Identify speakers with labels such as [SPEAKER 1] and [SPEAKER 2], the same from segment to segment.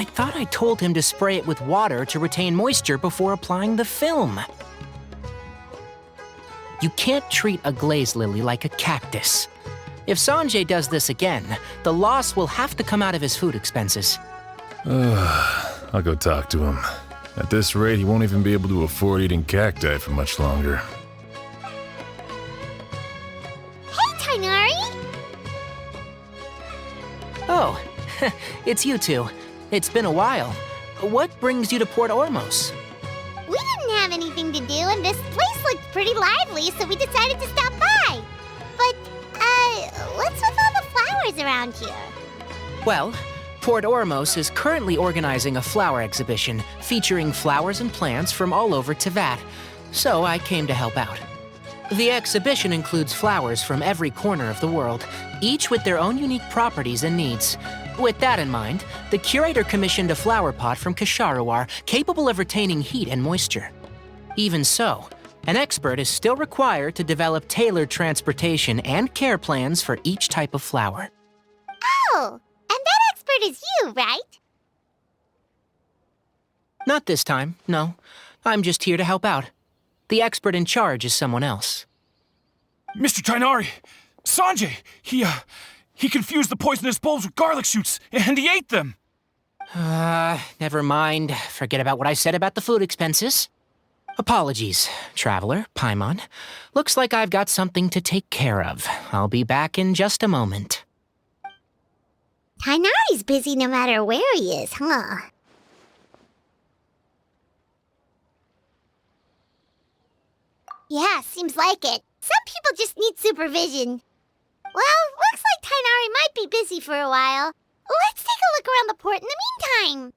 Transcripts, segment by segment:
[SPEAKER 1] I thought I told him to spray it with water to retain moisture before applying the film. You can't treat a glaze lily like a cactus. If Sanjay does this again, the loss will have to come out of his food expenses.
[SPEAKER 2] I'll go talk to him. At this rate, he won't even be able to afford eating cacti for much longer.
[SPEAKER 3] Hey, Tainari!
[SPEAKER 1] Oh, it's you two. It's been a while. What brings you to Port Ormos?
[SPEAKER 3] We didn't have anything to do, and this place looked pretty lively, so we decided to stop by. But, what's with all the flowers around here?
[SPEAKER 1] Well, Port Ormos is currently organizing a flower exhibition featuring flowers and plants from all over Teyvat, so I came to help out. The exhibition includes flowers from every corner of the world, each with their own unique properties and needs. With that in mind, the curator commissioned a flower pot from Kasharawar capable of retaining heat and moisture. Even so, an expert is still required to develop tailored transportation and care plans for each type of flower.
[SPEAKER 3] Oh, and that expert is you, right?
[SPEAKER 1] Not this time, no. I'm just here to help out. The expert in charge is someone else.
[SPEAKER 4] Mr. Tainari! Sanjay! He confused the poisonous bulbs with garlic shoots, and he ate them!
[SPEAKER 1] Never mind. Forget about what I said about the food expenses. Apologies, Traveler, Paimon. Looks like I've got something to take care of. I'll be back in just a moment.
[SPEAKER 3] Tainari's busy no matter where he is, huh? Yeah, seems like it. Some people just need supervision. Well, looks like Tainari might be busy for a while. Let's take a look around the port in the meantime.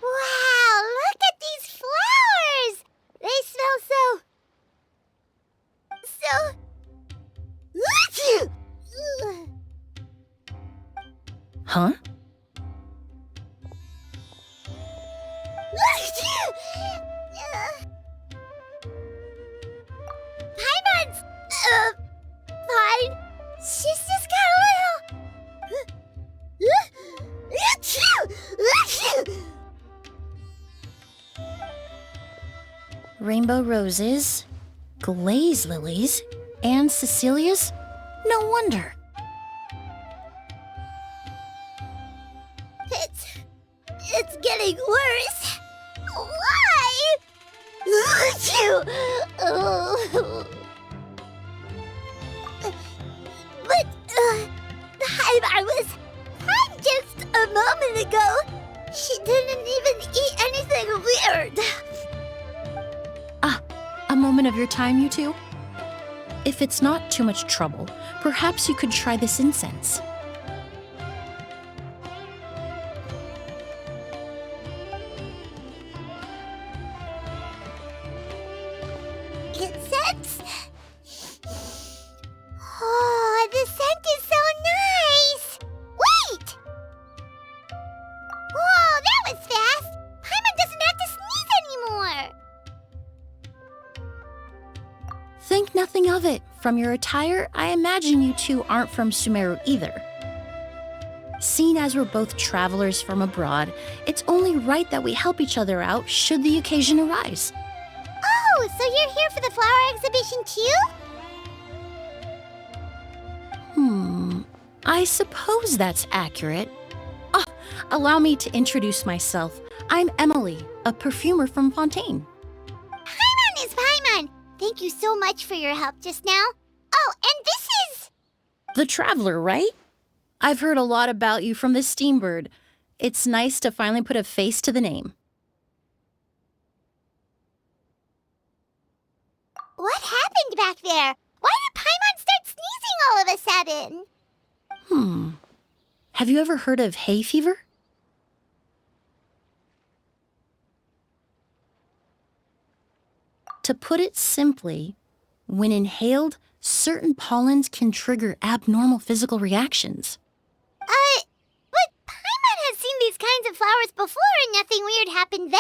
[SPEAKER 3] Wow, look at these flowers! They smell so...
[SPEAKER 5] Huh?
[SPEAKER 3] Paimon's... fine. She's just got a little...
[SPEAKER 5] Rainbow roses, glaze lilies, and Cecilia's? No wonder.
[SPEAKER 3] It's getting worse. Why? But, I was fine just a moment ago. She didn't even eat anything weird.
[SPEAKER 5] A moment of your time, you two? If it's not too much trouble, perhaps you could try this incense.
[SPEAKER 3] Incense? Oh, the scent is so nice! Wait! Whoa, that was fast! Paimon doesn't have to sneeze anymore!
[SPEAKER 5] Think nothing of it. From your attire, I imagine you two aren't from Sumeru either. Seeing as we're both travelers from abroad, it's only right that we help each other out should the occasion arise.
[SPEAKER 3] Oh, so you're here for the flower exhibition too?
[SPEAKER 5] I suppose that's accurate. Allow me to introduce myself. I'm Emilie, a perfumer from Fontaine.
[SPEAKER 3] Paimon is Paimon! Thank you so much for your help just now. Oh, and this is...
[SPEAKER 5] The Traveler, right? I've heard a lot about you from the Steambird. It's nice to finally put a face to the name.
[SPEAKER 3] What happened back there? Why did Paimon start sneezing all of a sudden?
[SPEAKER 5] Have you ever heard of hay fever? To put it simply, when inhaled, certain pollens can trigger abnormal physical reactions.
[SPEAKER 3] the flowers before and nothing weird happened then.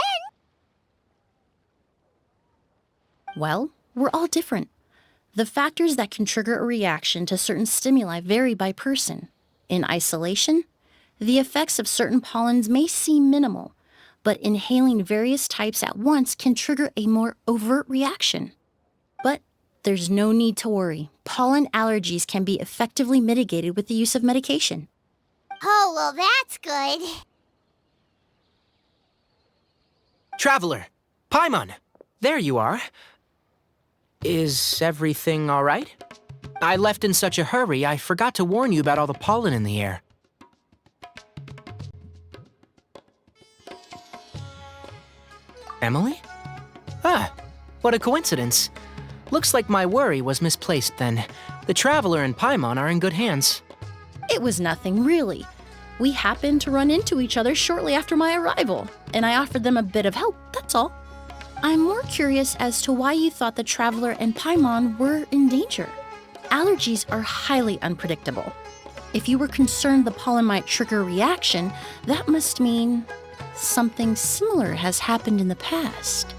[SPEAKER 5] Well, we're all different. The factors that can trigger a reaction to certain stimuli vary by person. In isolation, the effects of certain pollens may seem minimal, but inhaling various types at once can trigger a more overt reaction. But there's no need to worry. Pollen allergies can be effectively mitigated with the use of medication.
[SPEAKER 3] Oh, well, that's good.
[SPEAKER 1] Traveler, Paimon, there you are. Is everything all right? I left in such a hurry, I forgot to warn you about all the pollen in the air. Emilie? Ah, what a coincidence. Looks like my worry was misplaced then. The Traveler and Paimon are in good hands.
[SPEAKER 5] It was nothing, really. We happened to run into each other shortly after my arrival, and I offered them a bit of help, that's all. I'm more curious as to why you thought the Traveler and Paimon were in danger. Allergies are highly unpredictable. If you were concerned the pollen might trigger a reaction, that must mean something similar has happened in the past.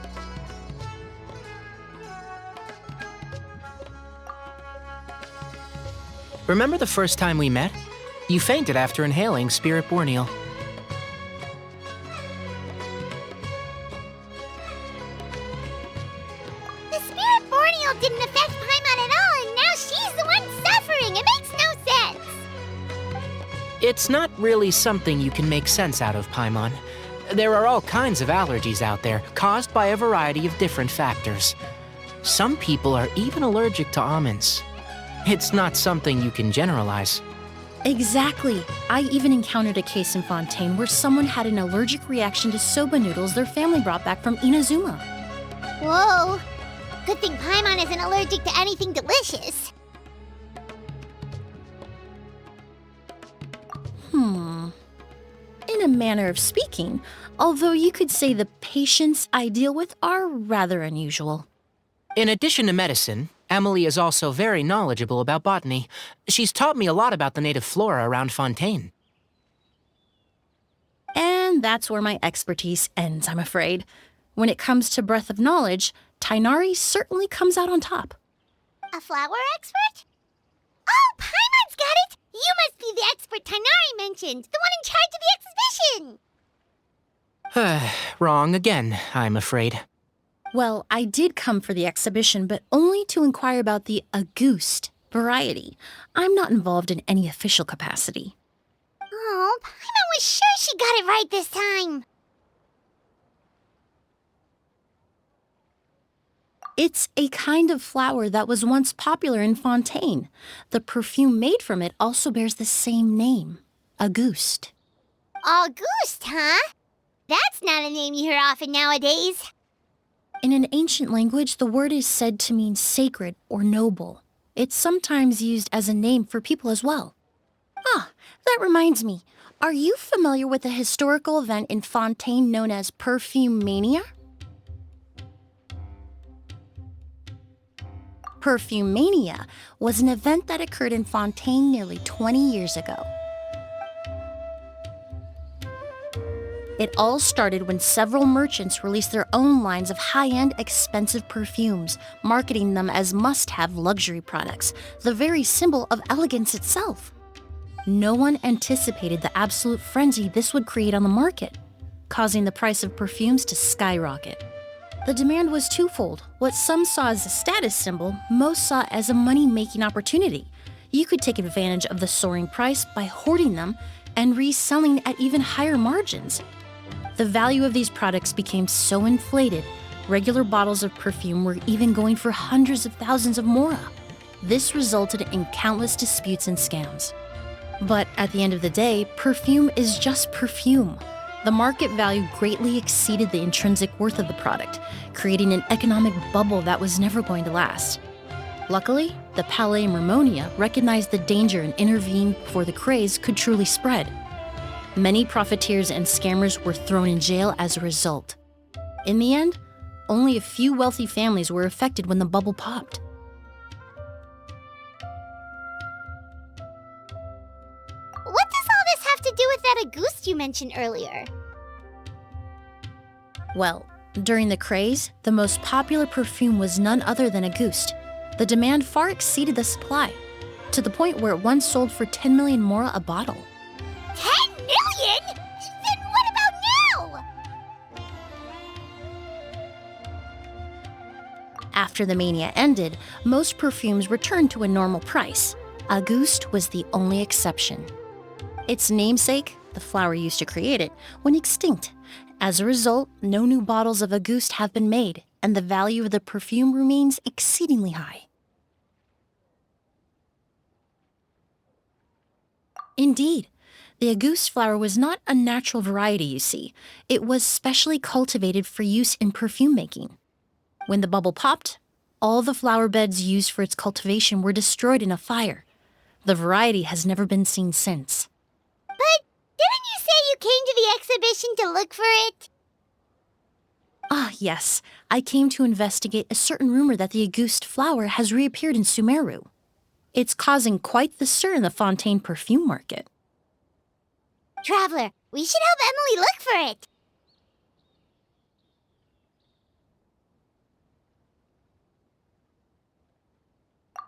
[SPEAKER 1] Remember the first time we met? You fainted after inhaling Spirit Borneal.
[SPEAKER 3] The Spirit Borneal didn't affect Paimon at all, and now she's the one suffering. It makes no sense.
[SPEAKER 1] It's not really something you can make sense out of, Paimon. There are all kinds of allergies out there, caused by a variety of different factors. Some people are even allergic to almonds. It's not something you can generalize.
[SPEAKER 5] Exactly. I even encountered a case in Fontaine where someone had an allergic reaction to soba noodles their family brought back from Inazuma.
[SPEAKER 3] Whoa. Good thing Paimon isn't allergic to anything delicious.
[SPEAKER 5] In a manner of speaking, although you could say the patients I deal with are rather unusual.
[SPEAKER 1] In addition to medicine, Emilie is also very knowledgeable about botany. She's taught me a lot about the native flora around Fontaine.
[SPEAKER 5] And that's where my expertise ends, I'm afraid. When it comes to breadth of knowledge, Tighnari certainly comes out on top.
[SPEAKER 3] A flower expert? Oh, Paimon's got it! You must be the expert Tighnari mentioned, the one in charge of the exhibition!
[SPEAKER 1] Wrong again, I'm afraid.
[SPEAKER 5] Well, I did come for the exhibition, but only to inquire about the Auguste variety. I'm not involved in any official capacity.
[SPEAKER 3] Oh, Paimon was sure she got it right this time.
[SPEAKER 5] It's a kind of flower that was once popular in Fontaine. The perfume made from it also bears the same name, Auguste.
[SPEAKER 3] Auguste, huh? That's not a name you hear often nowadays.
[SPEAKER 5] In an ancient language, the word is said to mean sacred or noble. It's sometimes used as a name for people as well. Ah, that reminds me. Are you familiar with a historical event in Fontaine known as Perfume Mania? Perfume Mania was an event that occurred in Fontaine nearly 20 years ago. It all started when several merchants released their own lines of high-end, expensive perfumes, marketing them as must-have luxury products, the very symbol of elegance itself. No one anticipated the absolute frenzy this would create on the market, causing the price of perfumes to skyrocket. The demand was twofold. What some saw as a status symbol, most saw as a money-making opportunity. You could take advantage of the soaring price by hoarding them and reselling at even higher margins. The value of these products became so inflated, regular bottles of perfume were even going for hundreds of thousands of mora. This resulted in countless disputes and scams. But at the end of the day, perfume is just perfume. The market value greatly exceeded the intrinsic worth of the product, creating an economic bubble that was never going to last. Luckily, the Palais Mermonia recognized the danger and intervened before the craze could truly spread. Many profiteers and scammers were thrown in jail as a result. In the end, only a few wealthy families were affected when the bubble popped.
[SPEAKER 3] What does all this have to do with that Auguste you mentioned earlier?
[SPEAKER 5] Well, during the craze, the most popular perfume was none other than Auguste. The demand far exceeded the supply, to the point where it once sold for 10 million mora a bottle.
[SPEAKER 3] 10 million? Then what about now?
[SPEAKER 5] After the mania ended, most perfumes returned to a normal price. Auguste was the only exception. Its namesake, the flower used to create it, went extinct. As a result, no new bottles of Auguste have been made, and the value of the perfume remains exceedingly high. Indeed, the Auguste flower was not a natural variety, you see. It was specially cultivated for use in perfume making. When the bubble popped, all the flower beds used for its cultivation were destroyed in a fire. The variety has never been seen since.
[SPEAKER 3] But didn't you say you came to the exhibition to look for it?
[SPEAKER 5] Ah, yes. I came to investigate a certain rumor that the Auguste flower has reappeared in Sumeru. It's causing quite the stir in the Fontaine perfume market.
[SPEAKER 3] Traveler, we should help Emilie look for it.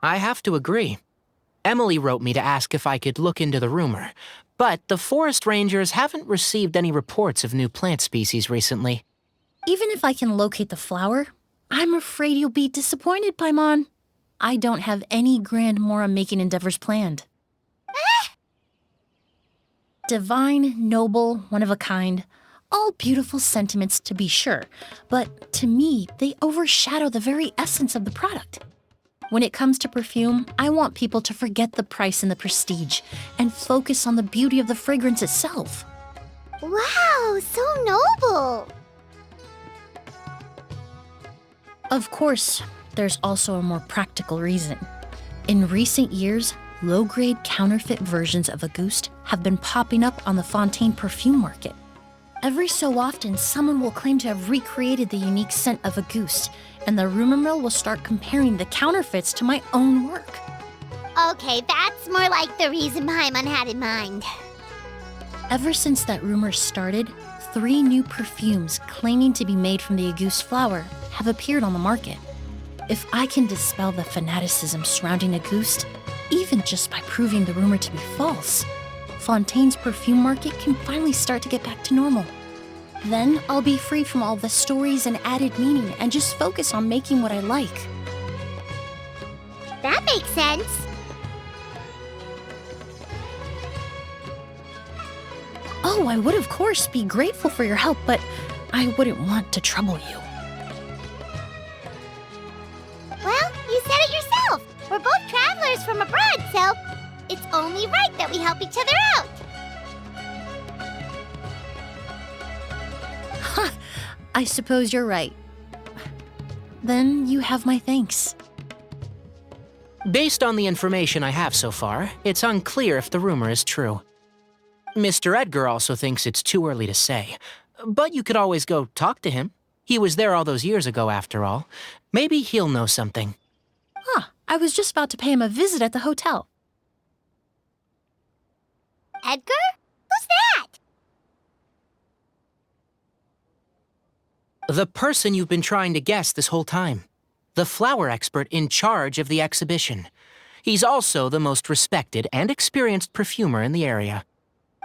[SPEAKER 1] I have to agree. Emilie wrote me to ask if I could look into the rumor, but the forest rangers haven't received any reports of new plant species recently.
[SPEAKER 5] Even if I can locate the flower, I'm afraid you'll be disappointed, Paimon. I don't have any grand Mora-making endeavors planned. Divine, noble, one of a kind, all beautiful sentiments to be sure, but to me, they overshadow the very essence of the product. When it comes to perfume, I want people to forget the price and the prestige and focus on the beauty of the fragrance itself.
[SPEAKER 3] Wow, so noble.
[SPEAKER 5] Of course, there's also a more practical reason. In recent years, low-grade counterfeit versions of Auguste have been popping up on the Fontaine perfume market. Every so often, someone will claim to have recreated the unique scent of Auguste, and the rumor mill will start comparing the counterfeits to my own work.
[SPEAKER 3] Okay, that's more like the reason Paimon had in mind.
[SPEAKER 5] Ever since that rumor started, 3 new perfumes claiming to be made from the Auguste flower have appeared on the market. If I can dispel the fanaticism surrounding Auguste, even just by proving the rumor to be false, Fontaine's perfume market can finally start to get back to normal. Then I'll be free from all the stories and added meaning and just focus on making what I like.
[SPEAKER 3] That makes sense.
[SPEAKER 5] Oh, I would of course be grateful for your help, but I wouldn't want to trouble you.
[SPEAKER 3] Well, you said it yourself. We're both travelers from abroad, so it's only right that we help each other out.
[SPEAKER 5] I suppose you're right. Then you have my thanks.
[SPEAKER 1] Based on the information I have so far, it's unclear if the rumor is true. Mr. Edgar also thinks it's too early to say, but you could always go talk to him. He was there all those years ago, after all. Maybe he'll know something.
[SPEAKER 5] I was just about to pay him a visit at the hotel.
[SPEAKER 3] Edgar? Who's that?
[SPEAKER 1] The person you've been trying to guess this whole time. The flower expert in charge of the exhibition. He's also the most respected and experienced perfumer in the area.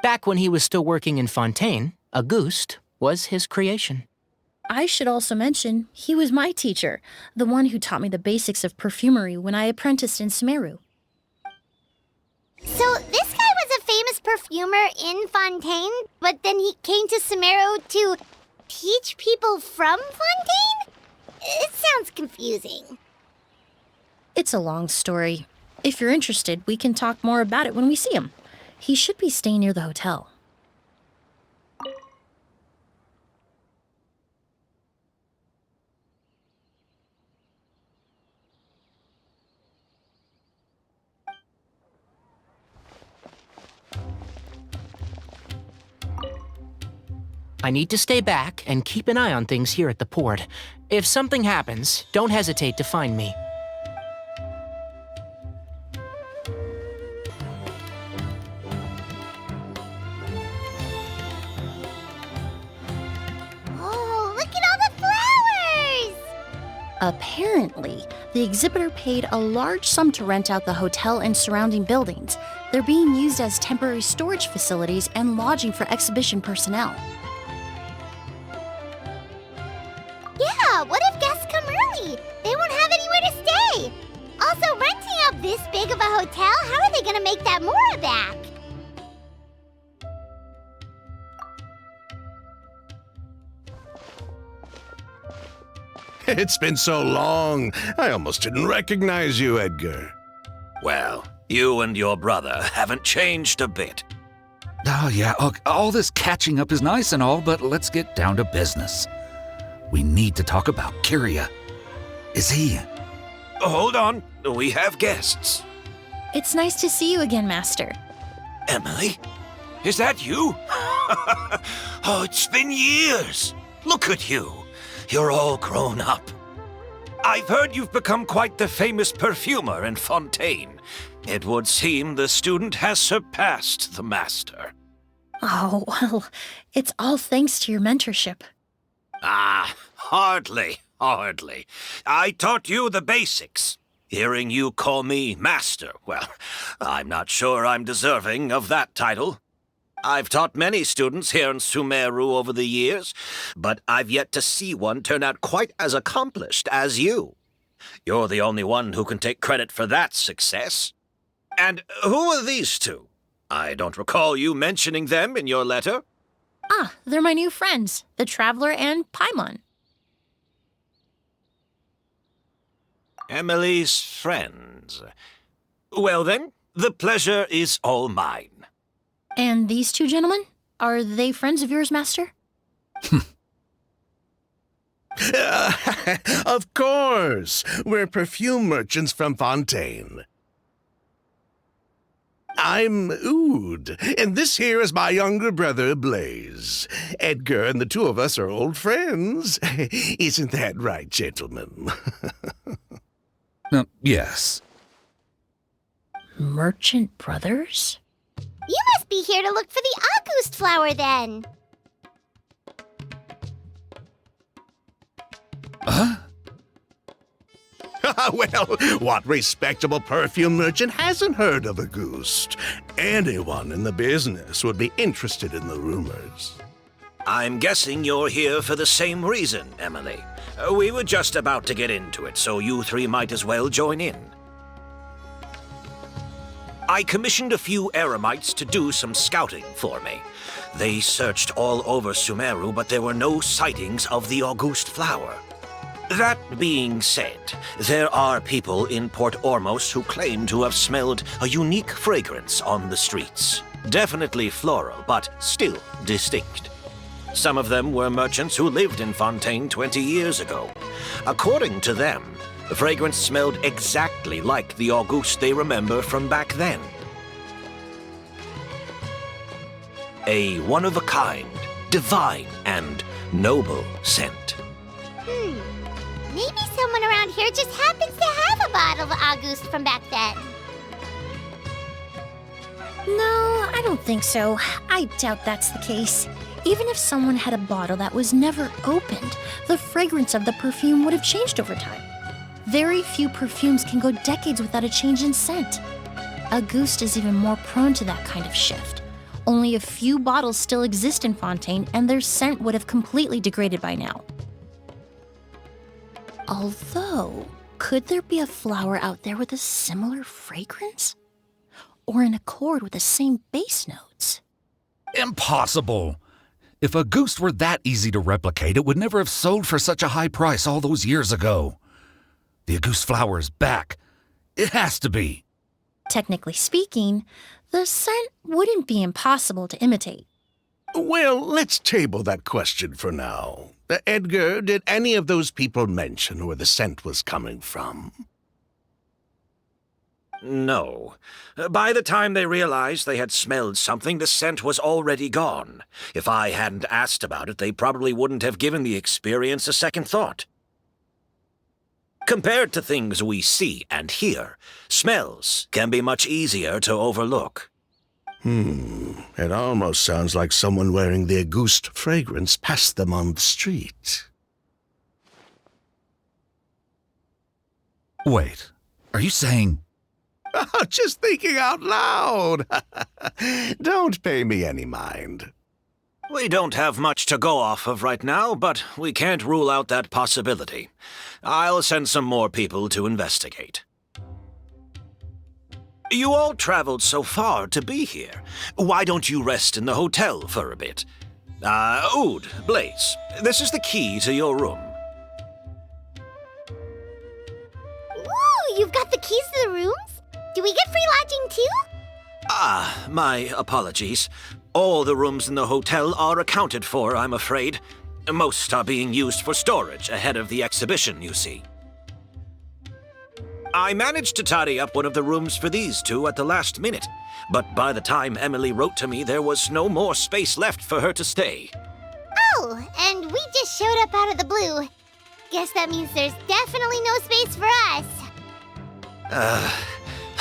[SPEAKER 1] Back when he was still working in Fontaine, Auguste was his creation.
[SPEAKER 5] I should also mention, he was my teacher, the one who taught me the basics of perfumery when I apprenticed in Sumeru.
[SPEAKER 3] So this guy was a famous perfumer in Fontaine, but then he came to Sumeru to teach people from Fontaine? It sounds confusing.
[SPEAKER 5] It's a long story. If you're interested, we can talk more about it when we see him. He should be staying near the hotel.
[SPEAKER 1] I need to stay back and keep an eye on things here at the port. If something happens, don't hesitate to find me.
[SPEAKER 3] Oh, look
[SPEAKER 5] Apparently, the exhibitor paid a large sum to rent out the hotel and surrounding buildings. They're being used as temporary storage facilities and lodging for exhibition personnel.
[SPEAKER 3] Yeah, what if guests come early? They won't have anywhere to stay. Also, renting out this big of a hotel, how are they gonna make that Mora back?
[SPEAKER 6] It's been so long, I almost didn't recognize you, Edgar.
[SPEAKER 7] Well, you and your brother haven't changed a bit.
[SPEAKER 8] Oh, yeah, look, all this catching up is nice and all, but let's get down to business. We need to talk about Kyria. Is he...
[SPEAKER 7] Hold on, we have guests.
[SPEAKER 5] It's nice to see you again, Master.
[SPEAKER 7] Emilie? Is that you? Oh, it's been years. Look at you. You're all grown up. I've heard you've become quite the famous perfumer in Fontaine. It would seem the student has surpassed the master.
[SPEAKER 5] Oh, well, it's all thanks to your mentorship.
[SPEAKER 7] Ah, hardly. I taught you the basics. Hearing you call me master, well, I'm not sure I'm deserving of that title. I've taught many students here in Sumeru over the years, but I've yet to see one turn out quite as accomplished as you. You're the only one who can take credit for that success. And who are these two? I don't recall you mentioning them in your letter.
[SPEAKER 5] Ah, they're my new friends, the Traveler and Paimon.
[SPEAKER 7] Emilie's friends. Well then, the pleasure is all mine.
[SPEAKER 5] And these two gentlemen? Are they friends of yours, Master?
[SPEAKER 6] Of course! We're perfume merchants from Fontaine. I'm Oud, and this here is my younger brother, Blaze. Edgar and the two of us are old friends. Isn't that right, gentlemen?
[SPEAKER 8] Yes.
[SPEAKER 5] Merchant brothers?
[SPEAKER 3] You must be here to look for the August flower, then.
[SPEAKER 8] Huh?
[SPEAKER 6] Well, what respectable perfume merchant hasn't heard of Auguste? Anyone in the business would be interested in the rumors.
[SPEAKER 7] I'm guessing you're here for the same reason, Emilie. We were just about to get into it, so you three might as well join in. I commissioned a few eremites to do some scouting for me. They searched all over Sumeru, but there were no sightings of the Auguste flower. That being said, there are people in Port Ormos who claim to have smelled a unique fragrance on the streets. Definitely floral, but still distinct. Some of them were merchants who lived in Fontaine 20 years ago. According to them, the fragrance smelled exactly like the Auguste they remember from back then. A one-of-a-kind, divine, and noble scent.
[SPEAKER 3] Maybe someone around here just happens to have a bottle of Auguste from back then.
[SPEAKER 5] No, I don't think so. I doubt that's the case. Even if someone had a bottle that was never opened, the fragrance of the perfume would have changed over time. Very few perfumes can go decades without a change in scent. Auguste is even more prone to that kind of shift. Only a few bottles still exist in Fontaine, and their scent would have completely degraded by now. Although, could there be a flower out there with a similar fragrance? Or in accord with the same base notes?
[SPEAKER 8] Impossible! If Auguste were that easy to replicate, it would never have sold for such a high price all those years ago. The Auguste flower is back. It has to be.
[SPEAKER 5] Technically speaking, the scent wouldn't be impossible to imitate.
[SPEAKER 6] Well, let's table that question for now. Edgar, did any of those people mention where the scent was coming from?
[SPEAKER 7] No. By the time they realized they had smelled something, the scent was already gone. If I hadn't asked about it, they probably wouldn't have given the experience a second thought. Compared to things we see and hear, smells can be much easier to overlook.
[SPEAKER 6] It almost sounds like someone wearing the Auguste fragrance passed them on the street.
[SPEAKER 8] Wait, are you saying...
[SPEAKER 6] Just thinking out loud. Don't pay me any mind.
[SPEAKER 7] We don't have much to go off of right now, but we can't rule out that possibility. I'll send some more people to investigate. You all traveled so far to be here. Why don't you rest in the hotel for a bit? Oud, Blaze, this is the key to your room.
[SPEAKER 3] Ooh, you've got the keys to the rooms? Do we get free lodging too?
[SPEAKER 7] My apologies. All the rooms in the hotel are accounted for, I'm afraid. Most are being used for storage ahead of the exhibition, you see. I managed to tidy up one of the rooms for these two at the last minute, but by the time Emilie wrote to me, there was no more space left for her to stay.
[SPEAKER 3] Oh, and we just showed up out of the blue. Guess that means there's definitely no space for us.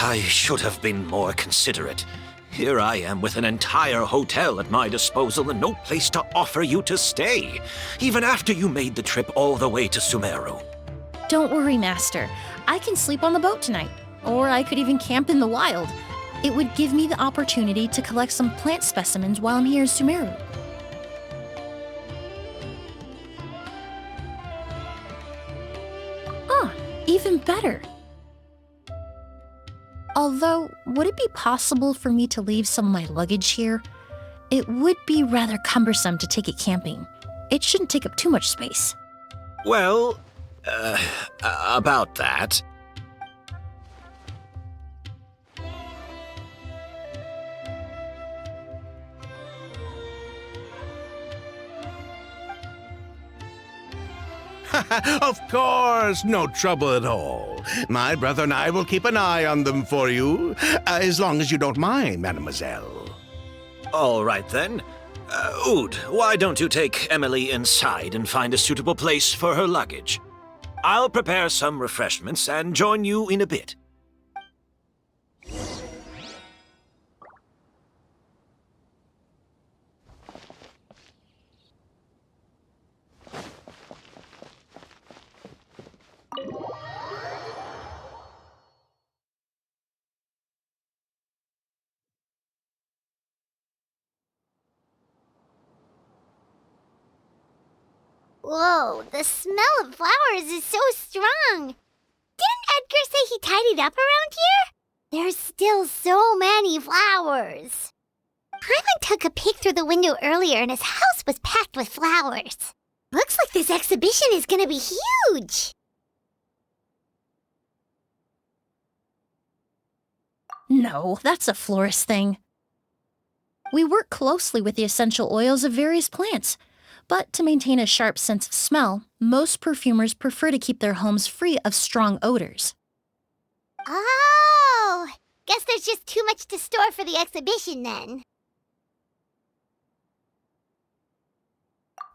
[SPEAKER 7] I should have been more considerate. Here I am with an entire hotel at my disposal and no place to offer you to stay, even after you made the trip all the way to Sumeru.
[SPEAKER 5] Don't worry, Master. I can sleep on the boat tonight, or I could even camp in the wild. It would give me the opportunity to collect some plant specimens while I'm here in Sumeru. Even better. Although, would it be possible for me to leave some of my luggage here? It would be rather cumbersome to take it camping. It shouldn't take up too much space.
[SPEAKER 7] Well, about that.
[SPEAKER 6] Of course, no trouble at all. My brother and I will keep an eye on them for you, as long as you don't mind, mademoiselle.
[SPEAKER 7] All right, then. Oud, why don't you take Emilie inside and find a suitable place for her luggage? I'll prepare some refreshments and join you in a bit.
[SPEAKER 3] Whoa, the smell of flowers is so strong. Didn't Edgar say he tidied up around here? There's still so many flowers. Hyman took a peek through the window earlier and his house was packed with flowers. Looks like this exhibition is gonna be huge.
[SPEAKER 5] No, that's a florist thing. We work closely with the essential oils of various plants, but to maintain a sharp sense of smell, most perfumers prefer to keep their homes free of strong odors.
[SPEAKER 3] Oh, guess there's just too much to store for the exhibition then.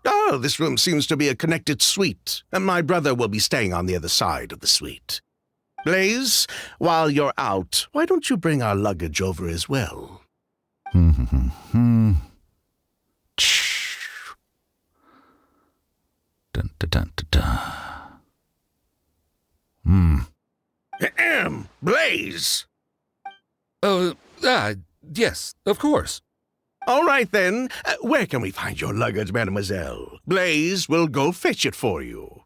[SPEAKER 6] Oh, this room seems to be a connected suite, and my brother will be staying on the other side of the suite. Blaze, while you're out, why don't you bring our luggage over as well?
[SPEAKER 8] Dun, dun, dun, dun, dun.
[SPEAKER 6] Blaze!
[SPEAKER 8] Yes, of course.
[SPEAKER 6] All right, then. Where can we find your luggage, mademoiselle? Blaze will go fetch it for you.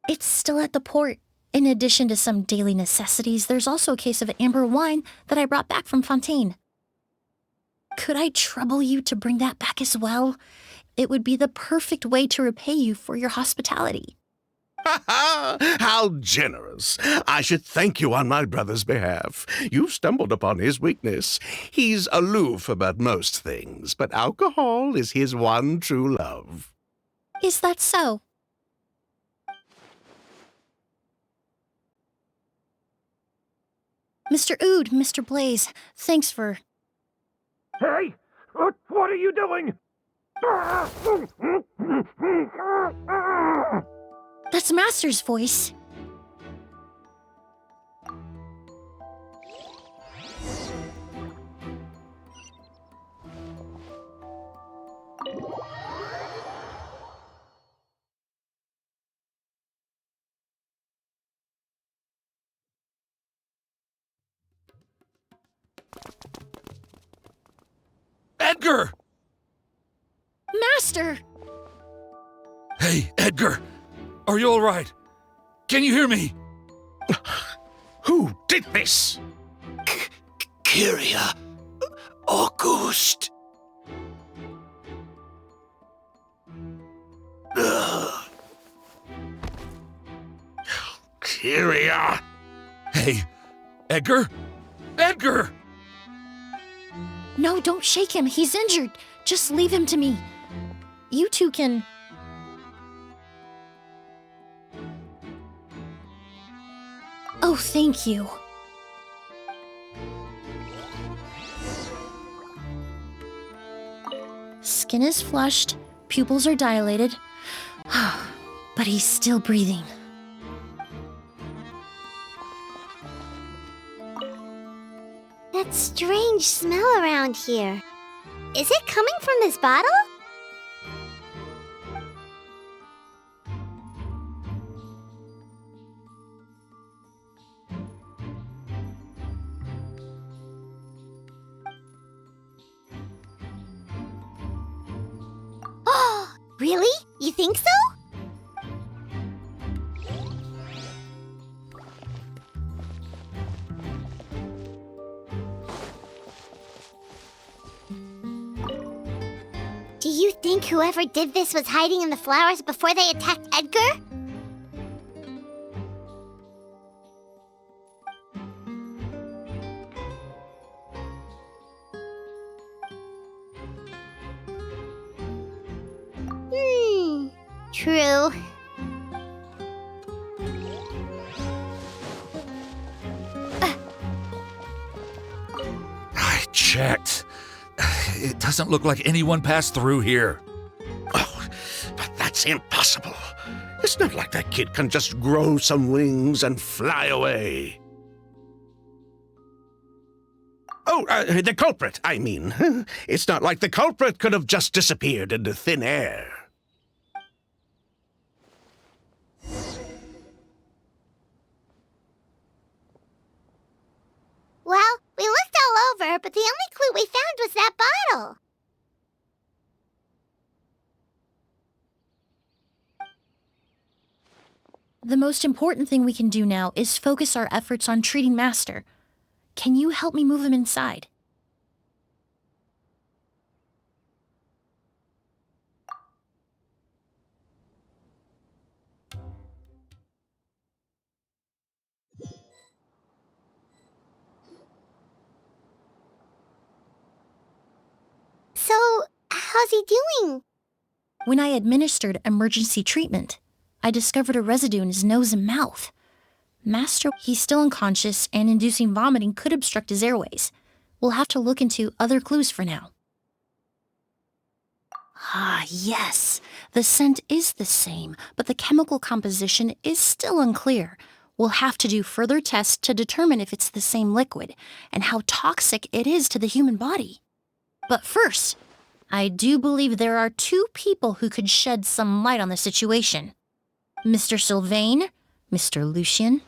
[SPEAKER 5] It's still at the port. In addition to some daily necessities, there's also a case of amber wine that I brought back from Fontaine. Could I trouble you to bring that back as well? It would be the perfect way to repay you for your hospitality.
[SPEAKER 6] Ha ha! How generous! I should thank you on my brother's behalf. You've stumbled upon his weakness. He's aloof about most things, but alcohol is his one true love.
[SPEAKER 5] Is that so? Mr. Oud, Mr. Blaze, thanks for...
[SPEAKER 4] Hey! What are you doing?
[SPEAKER 5] That's Master's voice.
[SPEAKER 8] Edgar!
[SPEAKER 5] Master!
[SPEAKER 8] Hey, Edgar! Are you all right? Can you hear me?
[SPEAKER 6] Who did this?
[SPEAKER 7] Kyria. August.
[SPEAKER 6] Kyria!
[SPEAKER 8] Hey, Edgar? Edgar!
[SPEAKER 5] No, don't shake him. He's injured. Just leave him to me. You two can... Oh, thank you. Skin is flushed, pupils are dilated, but he's still breathing.
[SPEAKER 3] That strange smell around here. Is it coming from this bottle? Oh, really? You think so? Do you think whoever did this was hiding in the flowers before they attacked Edgar? True.
[SPEAKER 8] I checked. It doesn't look like anyone passed through here.
[SPEAKER 6] Oh, but that's impossible. It's not like that kid can just grow some wings and fly away. Oh, the culprit, I mean. It's not like the culprit could have just disappeared into thin air.
[SPEAKER 3] Well, we looked all over, but the only clue we found was that bottle.
[SPEAKER 5] The most important thing we can do now is focus our efforts on treating Master. Can you help me move him inside?
[SPEAKER 3] So, how's he doing?
[SPEAKER 5] When I administered emergency treatment, I discovered a residue in his nose and mouth. Master, he's still unconscious, and inducing vomiting could obstruct his airways. We'll have to look into other clues for now. Ah, yes. The scent is the same, but the chemical composition is still unclear. We'll have to do further tests to determine if it's the same liquid and how toxic it is to the human body. But first, I do believe there are two people who could shed some light on the situation. Mr. Sylvain, Mr. Lucien.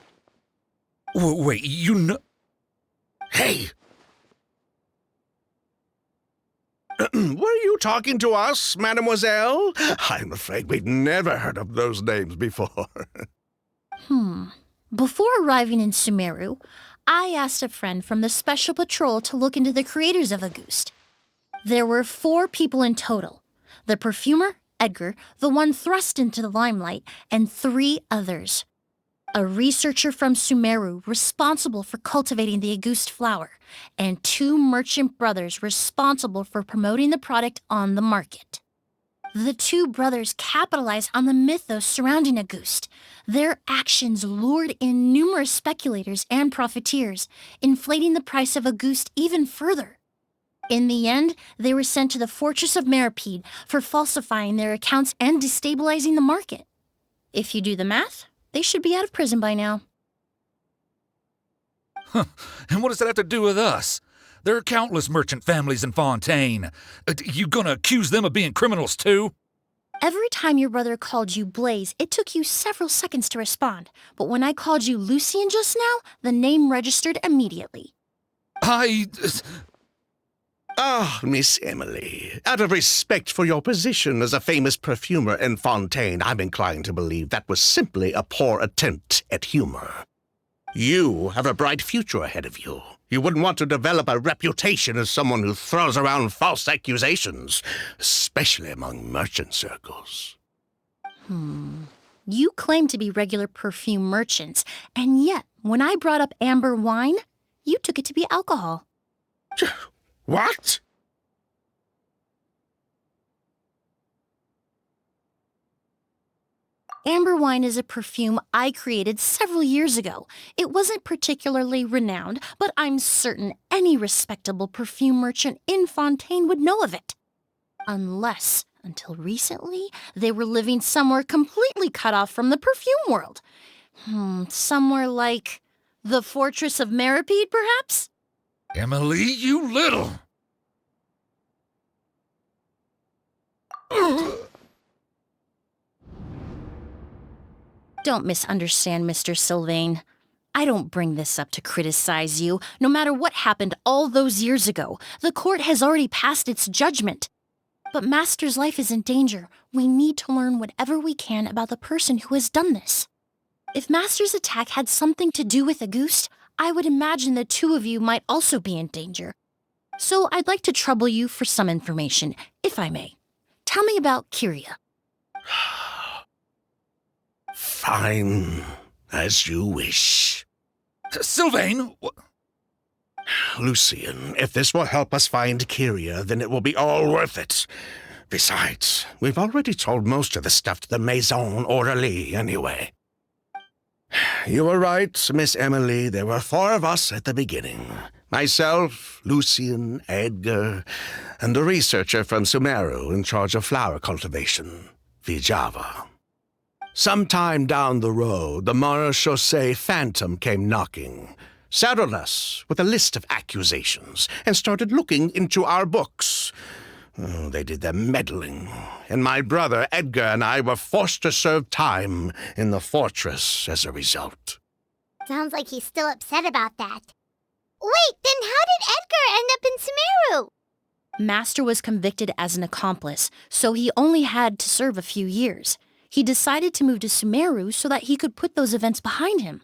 [SPEAKER 8] Wait, you know...
[SPEAKER 6] Hey! Were you talking to us, mademoiselle? I'm afraid we've never heard of those names before.
[SPEAKER 5] Before arriving in Sumeru, I asked a friend from the Special Patrol to look into the creators of Auguste. There were 4 people in total. The perfumer, Edgar, the one thrust into the limelight, and 3 others. A researcher from Sumeru responsible for cultivating the Auguste flower, and 2 merchant brothers responsible for promoting the product on the market. The 2 brothers capitalized on the mythos surrounding Auguste. Their actions lured in numerous speculators and profiteers, inflating the price of Auguste even further. In the end, they were sent to the fortress of Meripede for falsifying their accounts and destabilizing the market. If you do the math, they should be out of prison by now.
[SPEAKER 8] And what does that have to do with us? There are countless merchant families in Fontaine. You gonna accuse them of being criminals too?
[SPEAKER 5] Every time your brother called you Blaze, it took you several seconds to respond. But when I called you Lucien just now, the name registered immediately.
[SPEAKER 6] Ah, Miss Emilie, out of respect for your position as a famous perfumer in Fontaine, I'm inclined to believe that was simply a poor attempt at humor. You have a bright future ahead of you. You wouldn't want to develop a reputation as someone who throws around false accusations, especially among merchant circles.
[SPEAKER 5] You claim to be regular perfume merchants, and yet, when I brought up amber wine, you took it to be alcohol.
[SPEAKER 6] What?
[SPEAKER 5] Amber wine is a perfume I created several years ago. It wasn't particularly renowned, but I'm certain any respectable perfume merchant in Fontaine would know of it. Unless, until recently, they were living somewhere completely cut off from the perfume world. Somewhere like the Fortress of Meripede, perhaps?
[SPEAKER 8] Emilie, you little...
[SPEAKER 5] Don't misunderstand, Mr. Sylvain. I don't bring this up to criticize you. No matter what happened all those years ago, the court has already passed its judgment. But Master's life is in danger. We need to learn whatever we can about the person who has done this. If Master's attack had something to do with Auguste, I would imagine the two of you might also be in danger. So I'd like to trouble you for some information, if I may. Tell me about Kyria.
[SPEAKER 6] Fine, as you wish.
[SPEAKER 8] Sylvain!
[SPEAKER 6] Lucien, if this will help us find Kyria, then it will be all worth it. Besides, we've already told most of the stuff to the Maison Orderly anyway. You were right, Miss Emilie. There were 4 of us at the beginning. Myself, Lucien, Edgar, and the researcher from Sumeru in charge of flower cultivation, Vijava. Sometime down the road, the Marechaussee Phantom came knocking, saddled us with a list of accusations, and started looking into our books. Oh, they did their meddling, and my brother Edgar and I were forced to serve time in the fortress as a result.
[SPEAKER 3] Sounds like he's still upset about that. Wait, then how did Edgar end up in Sumeru?
[SPEAKER 5] Master was convicted as an accomplice, so he only had to serve a few years. He decided to move to Sumeru so that he could put those events behind him.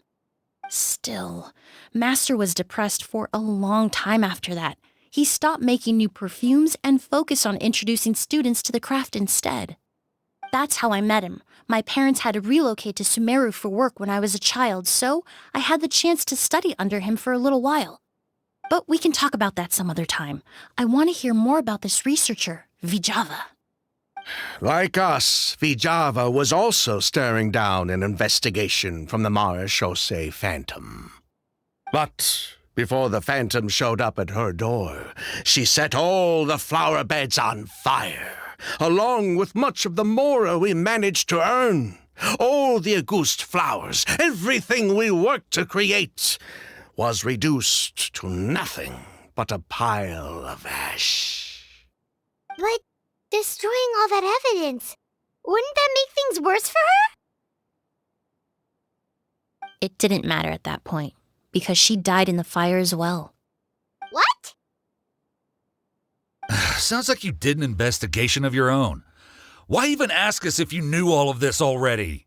[SPEAKER 5] Still, Master was depressed for a long time after that. He stopped making new perfumes and focused on introducing students to the craft instead. That's how I met him. My parents had to relocate to Sumeru for work when I was a child, so I had the chance to study under him for a little while. But we can talk about that some other time. I want to hear more about this researcher, Vijava.
[SPEAKER 6] Like us, Vijava was also staring down an investigation from the Marechaussee Phantom. But before the Phantom showed up at her door, she set all the flower beds on fire, along with much of the mora we managed to earn. All the Auguste flowers, everything we worked to create, was reduced to nothing but a pile of ash.
[SPEAKER 3] But destroying all that evidence, wouldn't that make things worse for her?
[SPEAKER 5] It didn't matter at that point, because she died in the fire as well.
[SPEAKER 3] What?
[SPEAKER 8] Sounds like you did an investigation of your own. Why even ask us if you knew all of this already?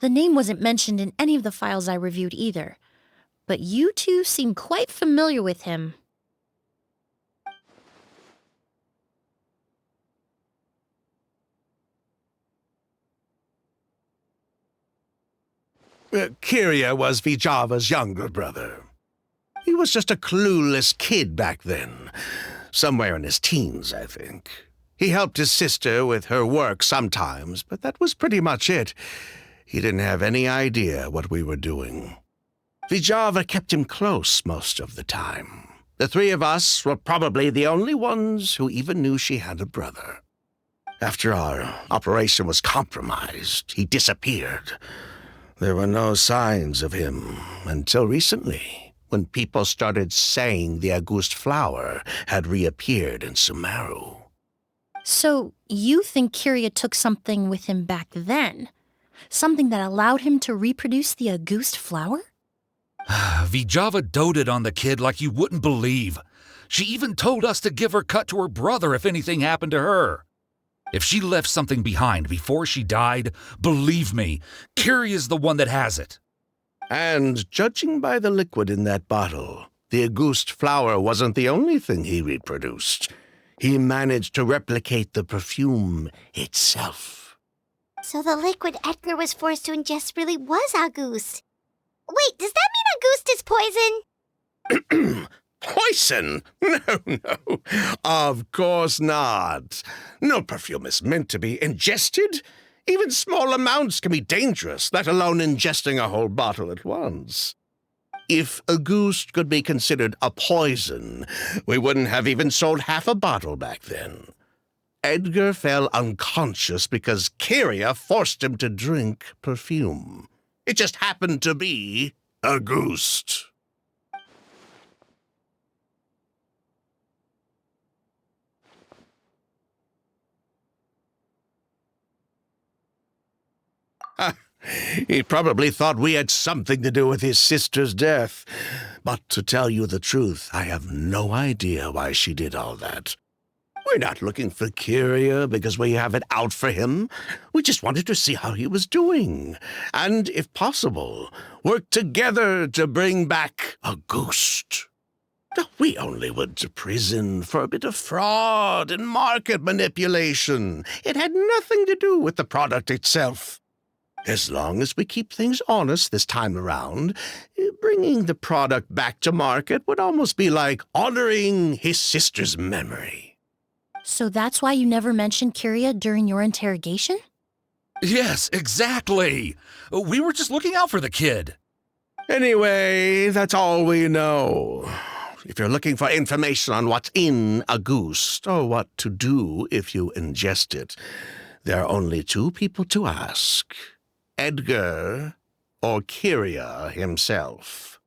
[SPEAKER 5] The name wasn't mentioned in any of the files I reviewed either. But you two seem quite familiar with him.
[SPEAKER 6] Kyria was Vijava's younger brother. He was just a clueless kid back then, somewhere in his teens, I think. He helped his sister with her work sometimes, but that was pretty much it. He didn't have any idea what we were doing. Vijava kept him close most of the time. The 3 of us were probably the only ones who even knew she had a brother. After our operation was compromised, he disappeared. There were no signs of him until recently, when people started saying the Auguste flower had reappeared in Sumeru.
[SPEAKER 5] So, you think Kyria took something with him back then? Something that allowed him to reproduce the Auguste flower?
[SPEAKER 8] Vijava doted on the kid like you wouldn't believe. She even told us to give her cut to her brother if anything happened to her. If she left something behind before she died, believe me, Kiria's the one that has it.
[SPEAKER 6] And judging by the liquid in that bottle, the Auguste flower wasn't the only thing he reproduced. He managed to replicate the perfume itself.
[SPEAKER 3] So the liquid Edgar was forced to ingest really was Auguste. Wait, does that mean Auguste is poison?
[SPEAKER 6] Poison? No. Of course not. No perfume is meant to be ingested. Even small amounts can be dangerous, let alone ingesting a whole bottle at once. If Auguste could be considered a poison, we wouldn't have even sold half a bottle back then. Edgar fell unconscious because Kiria forced him to drink perfume. It just happened to be Auguste. He probably thought we had something to do with his sister's death. But to tell you the truth, I have no idea why she did all that. We're not looking for Kiria because we have it out for him. We just wanted to see how he was doing. And, if possible, work together to bring back Auguste. We only went to prison for a bit of fraud and market manipulation. It had nothing to do with the product itself. As long as we keep things honest this time around, bringing the product back to market would almost be like honoring his sister's memory.
[SPEAKER 5] So that's why you never mentioned Kiria during your interrogation?
[SPEAKER 8] Yes, exactly. We were just looking out for the kid.
[SPEAKER 6] Anyway, that's all we know. If you're looking for information on what's in Auguste, or what to do if you ingest it, there are only two people to ask. Edgar or Kiria himself.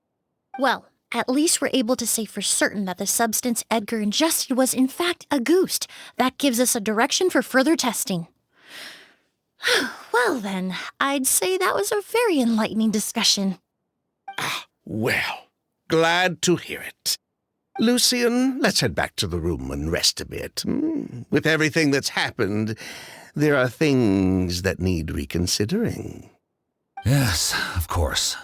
[SPEAKER 5] Well, at least we're able to say for certain that the substance Edgar ingested was in fact Auguste. That gives us a direction for further testing. Well then, I'd say that was a very enlightening discussion.
[SPEAKER 6] Well, glad to hear it. Lucian, let's head back to the room and rest a bit. With everything that's happened, there are things that need reconsidering.
[SPEAKER 8] Yes, of course.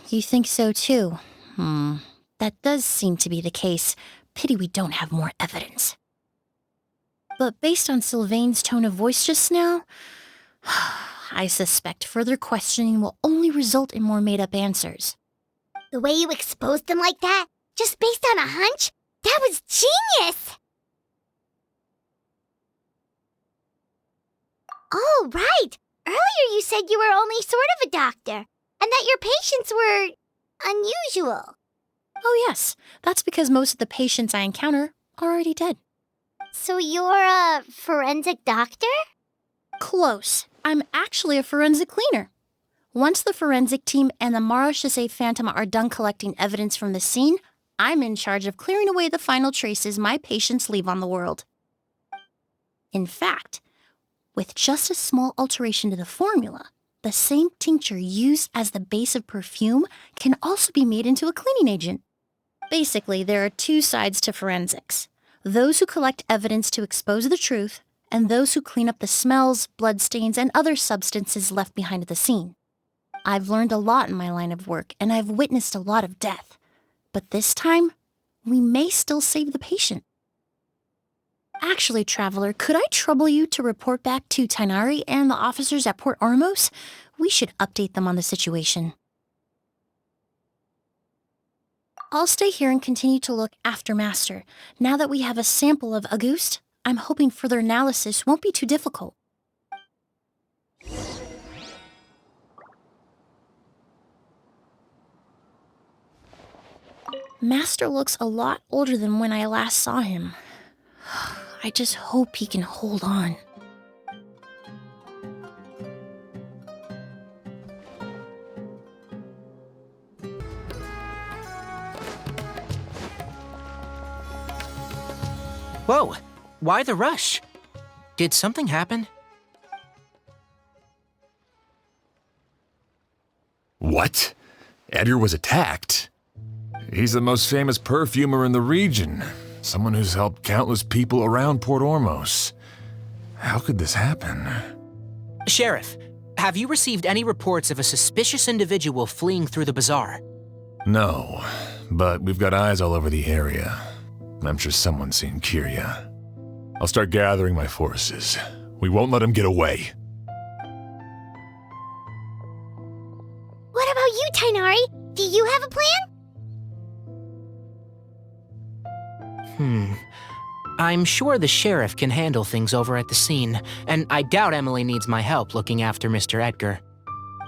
[SPEAKER 5] You think so too? That does seem to be the case. Pity we don't have more evidence. But based on Sylvain's tone of voice just now, I suspect further questioning will only result in more made-up answers.
[SPEAKER 3] The way you exposed them like that, just based on a hunch, that was genius! Oh, right! Earlier you said you were only sort of a doctor, and that your patients were unusual.
[SPEAKER 5] Oh yes, that's because most of the patients I encounter are already dead.
[SPEAKER 3] So you're a forensic doctor?
[SPEAKER 5] Close. I'm actually a forensic cleaner. Once the forensic team and the Marechaussee Phantom are done collecting evidence from the scene, I'm in charge of clearing away the final traces my patients leave on the world. In fact, with just a small alteration to the formula, the same tincture used as the base of perfume can also be made into a cleaning agent. Basically, there are two sides to forensics. Those who collect evidence to expose the truth, and those who clean up the smells, bloodstains, and other substances left behind at the scene. I've learned a lot in my line of work, and I've witnessed a lot of death. But this time, we may still save the patient. Actually, Traveler, could I trouble you to report back to Tainari and the officers at Port Ormos? We should update them on the situation. I'll stay here and continue to look after Master. Now that we have a sample of Auguste, I'm hoping further analysis won't be too difficult. Master looks a lot older than when I last saw him. I just hope he can hold on.
[SPEAKER 1] Whoa, why the rush? Did something happen?
[SPEAKER 2] What? Edgar was attacked? He's the most famous perfumer in the region. Someone who's helped countless people around Port Ormos. How could this happen?
[SPEAKER 1] Sheriff, have you received any reports of a suspicious individual fleeing through the bazaar?
[SPEAKER 2] No, but we've got eyes all over the area. I'm sure someone's seen Kirya. I'll start gathering my forces. We won't let him get away.
[SPEAKER 3] What about you, Tainari? Do you have a plan?
[SPEAKER 1] I'm sure the sheriff can handle things over at the scene, and I doubt Emilie needs my help looking after Mr. Edgar.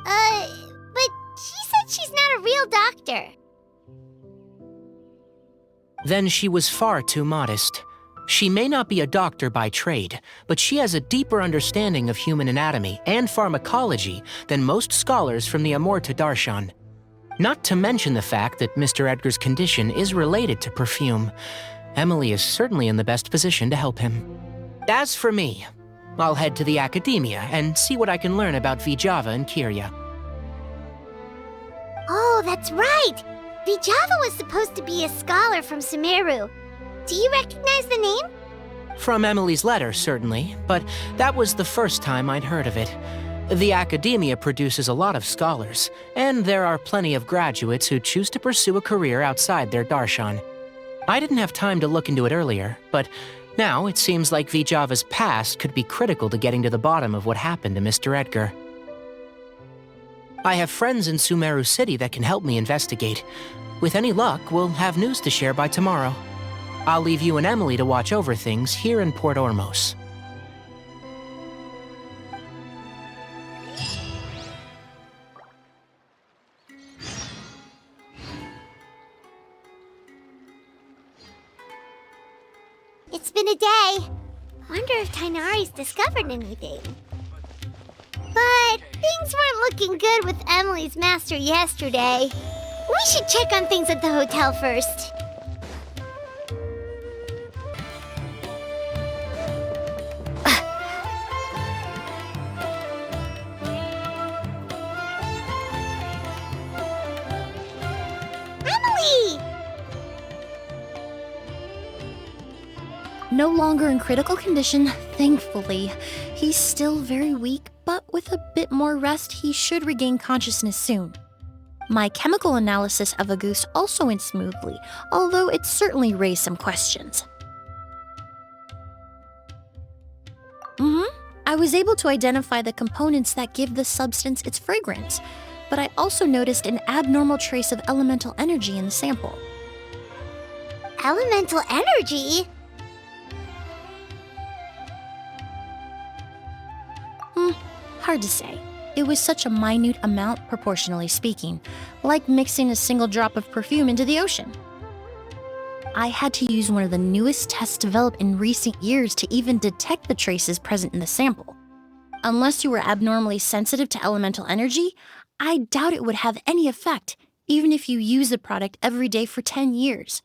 [SPEAKER 3] But she said she's not a real doctor.
[SPEAKER 1] Then she was far too modest. She may not be a doctor by trade, but she has a deeper understanding of human anatomy and pharmacology than most scholars from the Amorta Darshan. Not to mention the fact that Mr. Edgar's condition is related to perfume. Emilie is certainly in the best position to help him. As for me, I'll head to the academia and see what I can learn about Vijava and Kirya.
[SPEAKER 3] Oh, that's right! Vijava was supposed to be a scholar from Sumeru. Do you recognize the name?
[SPEAKER 1] From Emilie's letter, certainly, but that was the first time I'd heard of it. The academia produces a lot of scholars, and there are plenty of graduates who choose to pursue a career outside their darshan. I didn't have time to look into it earlier, but now it seems like Vijava's past could be critical to getting to the bottom of what happened to Mr. Edgar. I have friends in Sumeru City that can help me investigate. With any luck, we'll have news to share by tomorrow. I'll leave you and Emilie to watch over things here in Port Ormos.
[SPEAKER 3] It's been a day. Wonder if Tainari's discovered anything. But things weren't looking good with Emilie's master yesterday. We should check on things at the hotel first. Emilie!
[SPEAKER 5] No longer in critical condition, thankfully. He's still very weak, but with a bit more rest, he should regain consciousness soon. My chemical analysis of Auguste also went smoothly, although it certainly raised some questions. I was able to identify the components that give the substance its fragrance, but I also noticed an abnormal trace of elemental energy in the sample.
[SPEAKER 3] Elemental energy?
[SPEAKER 5] Hard to say. It was such a minute amount, proportionally speaking, like mixing a single drop of perfume into the ocean. I had to use one of the newest tests developed in recent years to even detect the traces present in the sample. Unless you were abnormally sensitive to elemental energy, I doubt it would have any effect, even if you use the product every day for 10 years.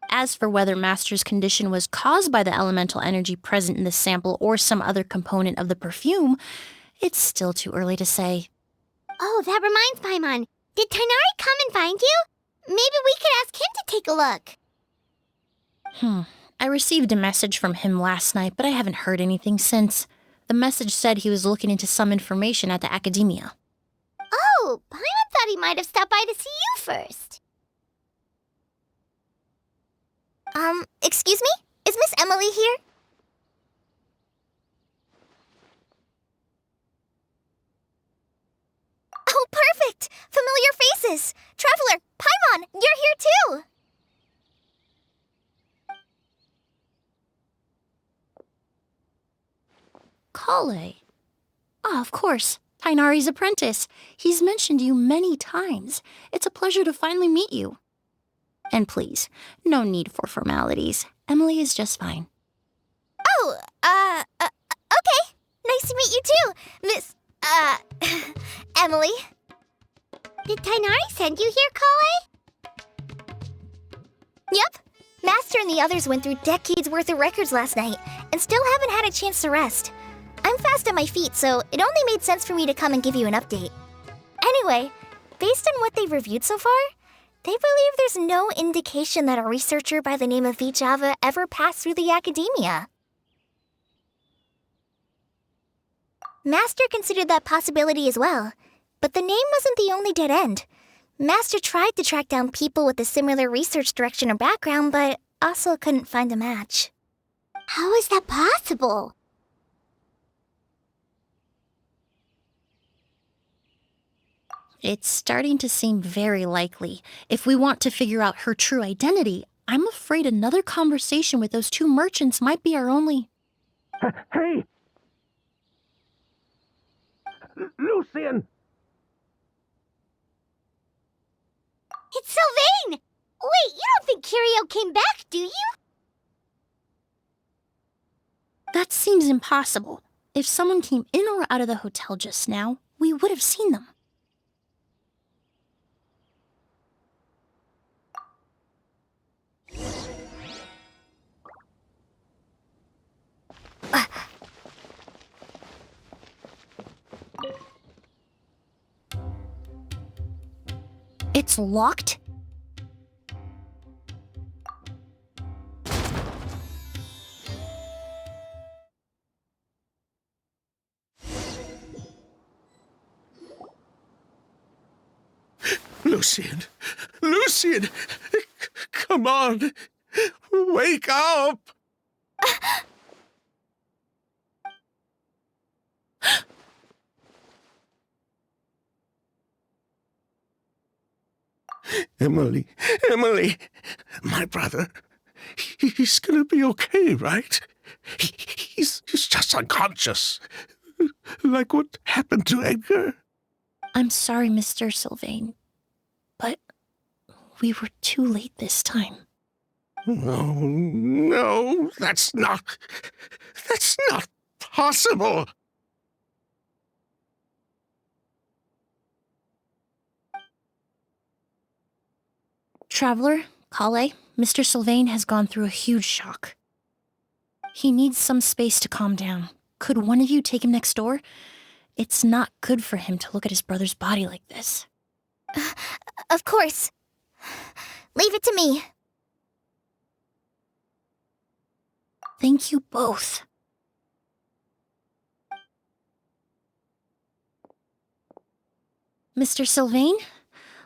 [SPEAKER 5] As for whether Master's condition was caused by the elemental energy present in the sample or some other component of the perfume, it's still too early to say.
[SPEAKER 3] Oh, that reminds Paimon. Did Tainari come and find you? Maybe we could ask him to take a look.
[SPEAKER 5] I received a message from him last night, but I haven't heard anything since. The message said he was looking into some information at the academia.
[SPEAKER 3] Oh, Paimon thought he might have stopped by to see you first. Excuse me? Is Miss Emilie here? Oh, perfect! Familiar faces! Traveler, Paimon, you're here too!
[SPEAKER 5] Kale. Ah, of course. Tainari's apprentice. He's mentioned you many times. It's a pleasure to finally meet you. And please, no need for formalities. Emilie is just fine.
[SPEAKER 3] Oh, okay. Nice to meet you too, Miss, Emilie. Did Tainari send you here, Kale? Yep.
[SPEAKER 9] Master and the others went through decades worth of records last night and still haven't had a chance to rest. I'm fast on my feet, so it only made sense for me to come and give you an update. Anyway, based on what they've reviewed so far, they believe there's no indication that a researcher by the name of Vijava ever passed through the academia. Master considered that possibility as well, but the name wasn't the only dead end. Master tried to track down people with a similar research direction or background, but also couldn't find a match.
[SPEAKER 3] How is that possible?
[SPEAKER 5] It's starting to seem very likely. If we want to figure out her true identity, I'm afraid another conversation with those two merchants might be our only...
[SPEAKER 6] Hey! Lucian!
[SPEAKER 3] It's Sylvain! Wait, you don't think Curio came back, do you?
[SPEAKER 5] That seems impossible. If someone came in or out of the hotel just now, we would have seen them. It's locked?
[SPEAKER 6] Lucian! Lucian! Come on! Wake up! Emilie, Emilie, my brother, he's gonna be okay, right? He's just unconscious, like what happened to Edgar.
[SPEAKER 5] I'm sorry, Mr. Sylvain, but we were too late this time.
[SPEAKER 6] No, that's not possible.
[SPEAKER 5] Traveler, Kale, Mr. Sylvain has gone through a huge shock. He needs some space to calm down. Could one of you take him next door? It's not good for him to look at his brother's body like this.
[SPEAKER 9] Of course. Leave it to me.
[SPEAKER 5] Thank you both. Mr. Sylvain,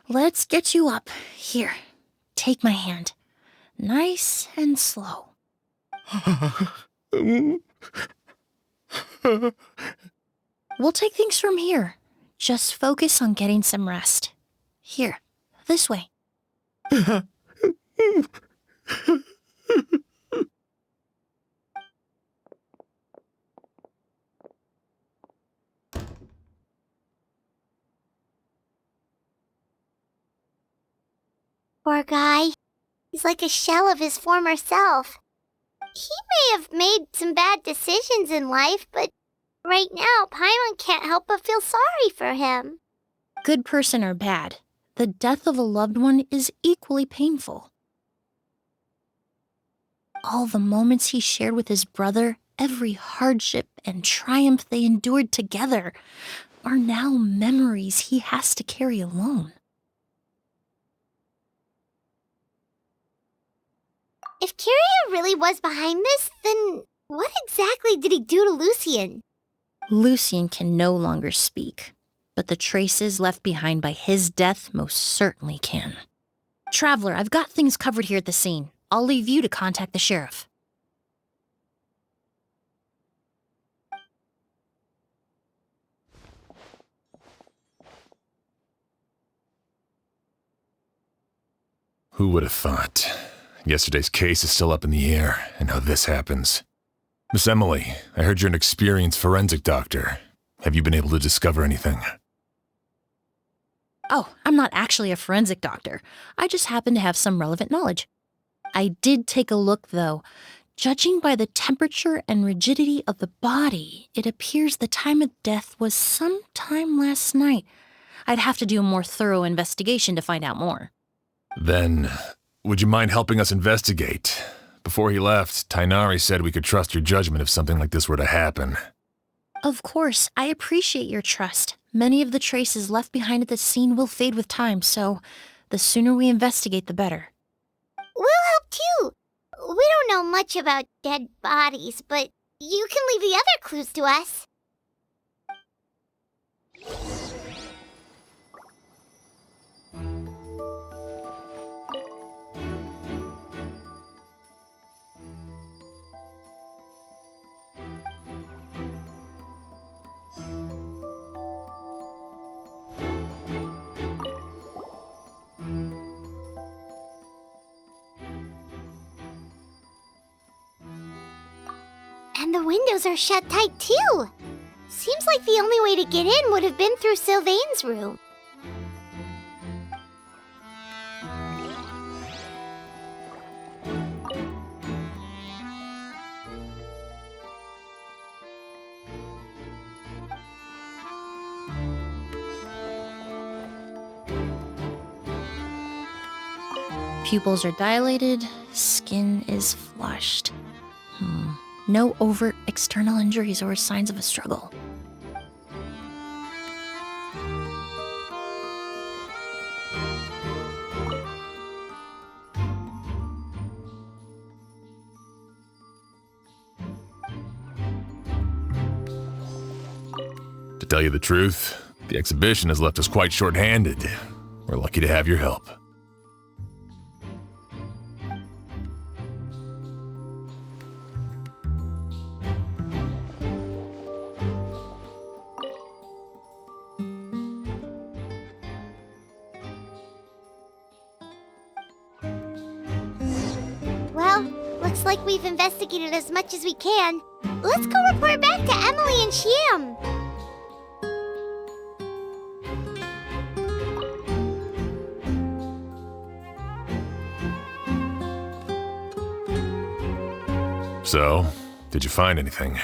[SPEAKER 5] let's get you up. Here, take my hand. Nice and slow. We'll take things from here. Just focus on getting some rest. Here, this way.
[SPEAKER 3] Poor guy. He's like a shell of his former self. He may have made some bad decisions in life, but right now, Paimon can't help but feel sorry for him.
[SPEAKER 5] Good person or bad, the death of a loved one is equally painful. All the moments he shared with his brother, every hardship and triumph they endured together, are now memories he has to carry alone.
[SPEAKER 3] If Curio really was behind this, then what exactly did he do to Lucian?
[SPEAKER 5] Lucian can no longer speak, but the traces left behind by his death most certainly can. Traveler, I've got things covered here at the scene. I'll leave you to contact the sheriff.
[SPEAKER 2] Who would have thought? Yesterday's case is still up in the air, and now this happens. Miss Emilie, I heard you're an experienced forensic doctor. Have you been able to discover anything?
[SPEAKER 5] Oh, I'm not actually a forensic doctor. I just happen to have some relevant knowledge. I did take a look, though. Judging by the temperature and rigidity of the body, it appears the time of death was sometime last night. I'd have to do a more thorough investigation to find out more.
[SPEAKER 2] Then, would you mind helping us investigate? Before he left, Tainari said we could trust your judgment if something like this were to happen.
[SPEAKER 5] Of course, I appreciate your trust. Many of the traces left behind at the scene will fade with time, so the sooner we investigate, the better.
[SPEAKER 3] We'll help too. We don't know much about dead bodies, but you can leave the other clues to us. And the windows are shut tight too. Seems like the only way to get in would have been through Sylvain's room.
[SPEAKER 5] Pupils are dilated, skin is flushed. No overt external injuries or signs of a struggle.
[SPEAKER 2] To tell you the truth, the exhibition has left us quite short-handed. We're lucky to have your help.
[SPEAKER 3] Well, looks like we've investigated as much as we can. Let's go report back to Emilie and Shiam.
[SPEAKER 2] So, did you find anything?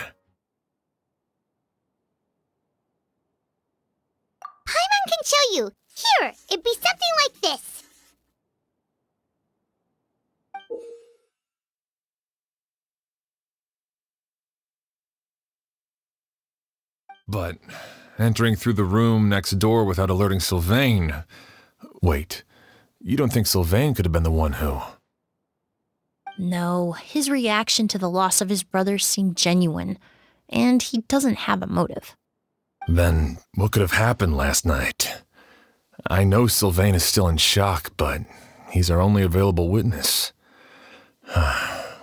[SPEAKER 3] Paimon can show you. Here, it'd be something like this.
[SPEAKER 2] But entering through the room next door without alerting Sylvain... Wait, you don't think Sylvain could have been the one who...
[SPEAKER 5] No, his reaction to the loss of his brother seemed genuine, and he doesn't have a motive.
[SPEAKER 2] Then what could have happened last night? I know Sylvain is still in shock, but he's our only available witness.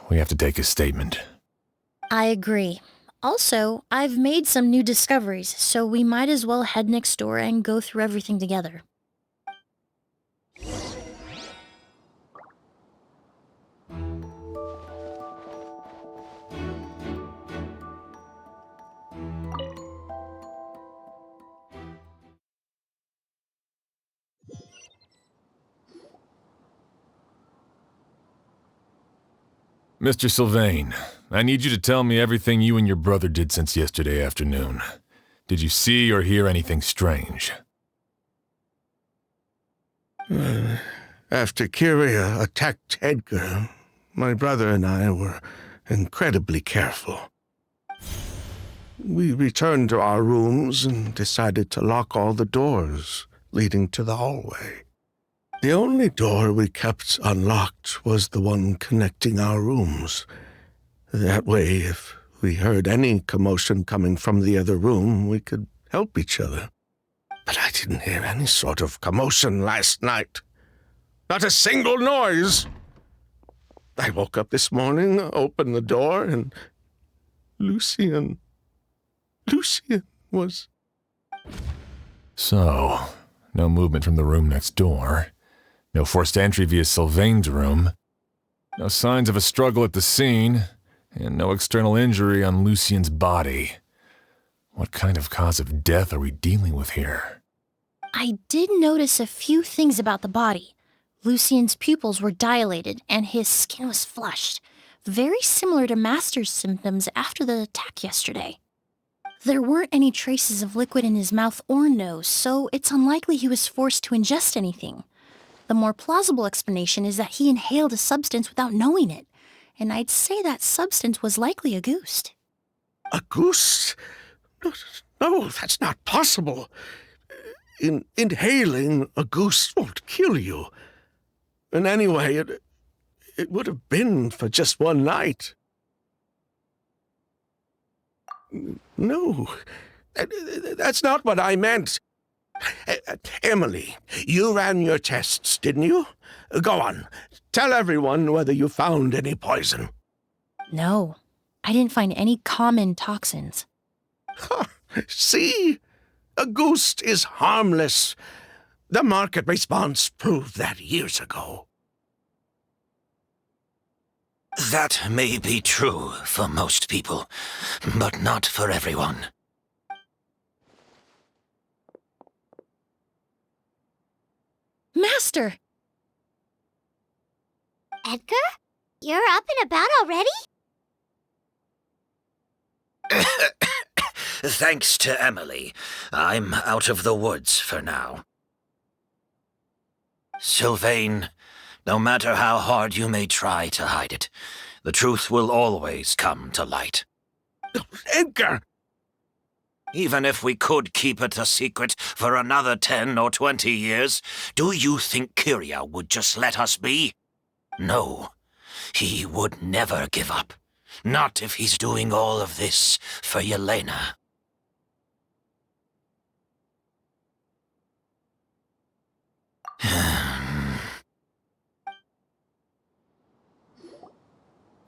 [SPEAKER 2] We have to take his statement.
[SPEAKER 5] I agree. Also, I've made some new discoveries, so we might as well head next door and go through everything together.
[SPEAKER 2] Mr. Sylvain, I need you to tell me everything you and your brother did since yesterday afternoon. Did you see or hear anything strange?
[SPEAKER 6] After Kyria attacked Edgar, my brother and I were incredibly careful. We returned to our rooms and decided to lock all the doors leading to the hallway. The only door we kept unlocked was the one connecting our rooms. That way, if we heard any commotion coming from the other room, we could help each other. But I didn't hear any sort of commotion last night. Not a single noise. I woke up this morning, opened the door, and Lucien was...
[SPEAKER 2] So, no movement from the room next door. No forced entry via Sylvain's room. No signs of a struggle at the scene. And no external injury on Lucien's body. What kind of cause of death are we dealing with here?
[SPEAKER 5] I did notice a few things about the body. Lucien's pupils were dilated, and his skin was flushed. Very similar to Master's symptoms after the attack yesterday. There weren't any traces of liquid in his mouth or nose, so it's unlikely he was forced to ingest anything. The more plausible explanation is that he inhaled a substance without knowing it, and I'd say that substance was likely a ghost.
[SPEAKER 6] A goose? No, that's not possible. Inhaling a goose won't kill you. And anyway, it would have been for just one night. No, that's not what I meant. Emilie, you ran your tests, didn't you? Go on, tell everyone whether you found any poison.
[SPEAKER 5] No, I didn't find any common toxins.
[SPEAKER 6] See? A goose is harmless. The market response proved that years ago.
[SPEAKER 7] That may be true for most people, but not for everyone.
[SPEAKER 5] Master!
[SPEAKER 3] Edgar? You're up and about already?
[SPEAKER 7] Thanks to Emilie, I'm out of the woods for now. Sylvain, no matter how hard you may try to hide it, the truth will always come to light.
[SPEAKER 6] Edgar!
[SPEAKER 7] Even if we could keep it a secret for another 10 or 20 years, do you think Kyria would just let us be? No, he would never give up. Not if he's doing all of this for Yelena.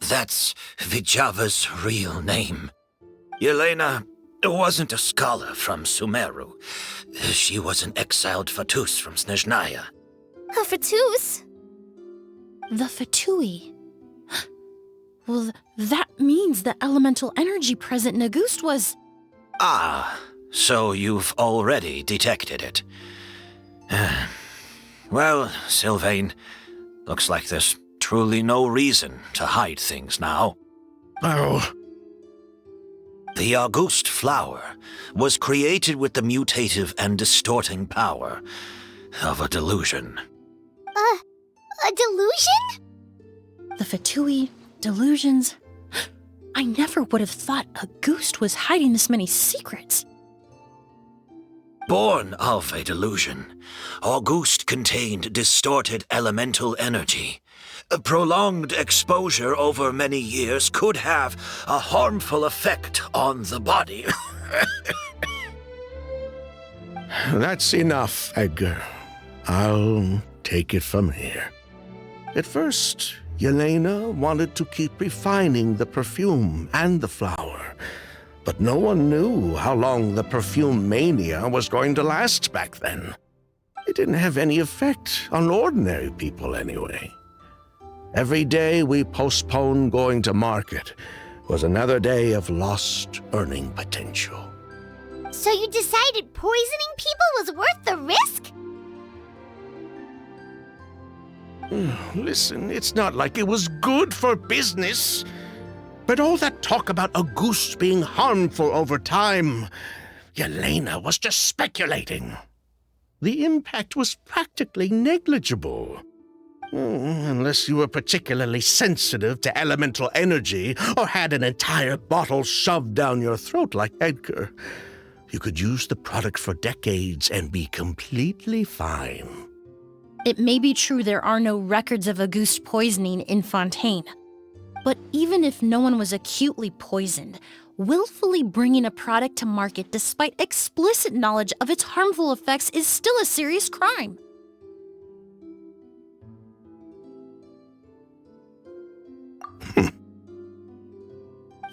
[SPEAKER 7] That's Vijava's real name. Yelena wasn't a scholar from Sumeru. She was an exiled Fatus from Snezhnaya.
[SPEAKER 9] A Fatus?
[SPEAKER 5] The Fatui. Well, that means the elemental energy present in Auguste was...
[SPEAKER 7] Ah, so you've already detected it. Well, Sylvain, looks like there's truly no reason to hide things now.
[SPEAKER 6] Oh.
[SPEAKER 7] The Auguste flower was created with the mutative and distorting power of a delusion.
[SPEAKER 3] A delusion?
[SPEAKER 5] The Fatui, delusions... I never would have thought Auguste was hiding this many secrets.
[SPEAKER 7] Born of a delusion, Auguste contained distorted elemental energy. A prolonged exposure over many years could have a harmful effect on the body.
[SPEAKER 6] That's enough, Edgar. I'll take it from here. At first, Yelena wanted to keep refining the perfume and the flower, but no one knew how long the perfume mania was going to last back then. It didn't have any effect on ordinary people anyway. Every day we postponed going to market was another day of lost earning potential.
[SPEAKER 3] So you decided poisoning people was worth the risk?
[SPEAKER 6] Listen, it's not like it was good for business. But all that talk about Auguste being harmful over time, Yelena was just speculating. The impact was practically negligible. Unless you were particularly sensitive to elemental energy or had an entire bottle shoved down your throat like Edgar. You could use the product for decades and be completely fine.
[SPEAKER 5] It may be true there are no records of Auguste poisoning in Fontaine. But even if no one was acutely poisoned, willfully bringing a product to market despite explicit knowledge of its harmful effects is still a serious crime.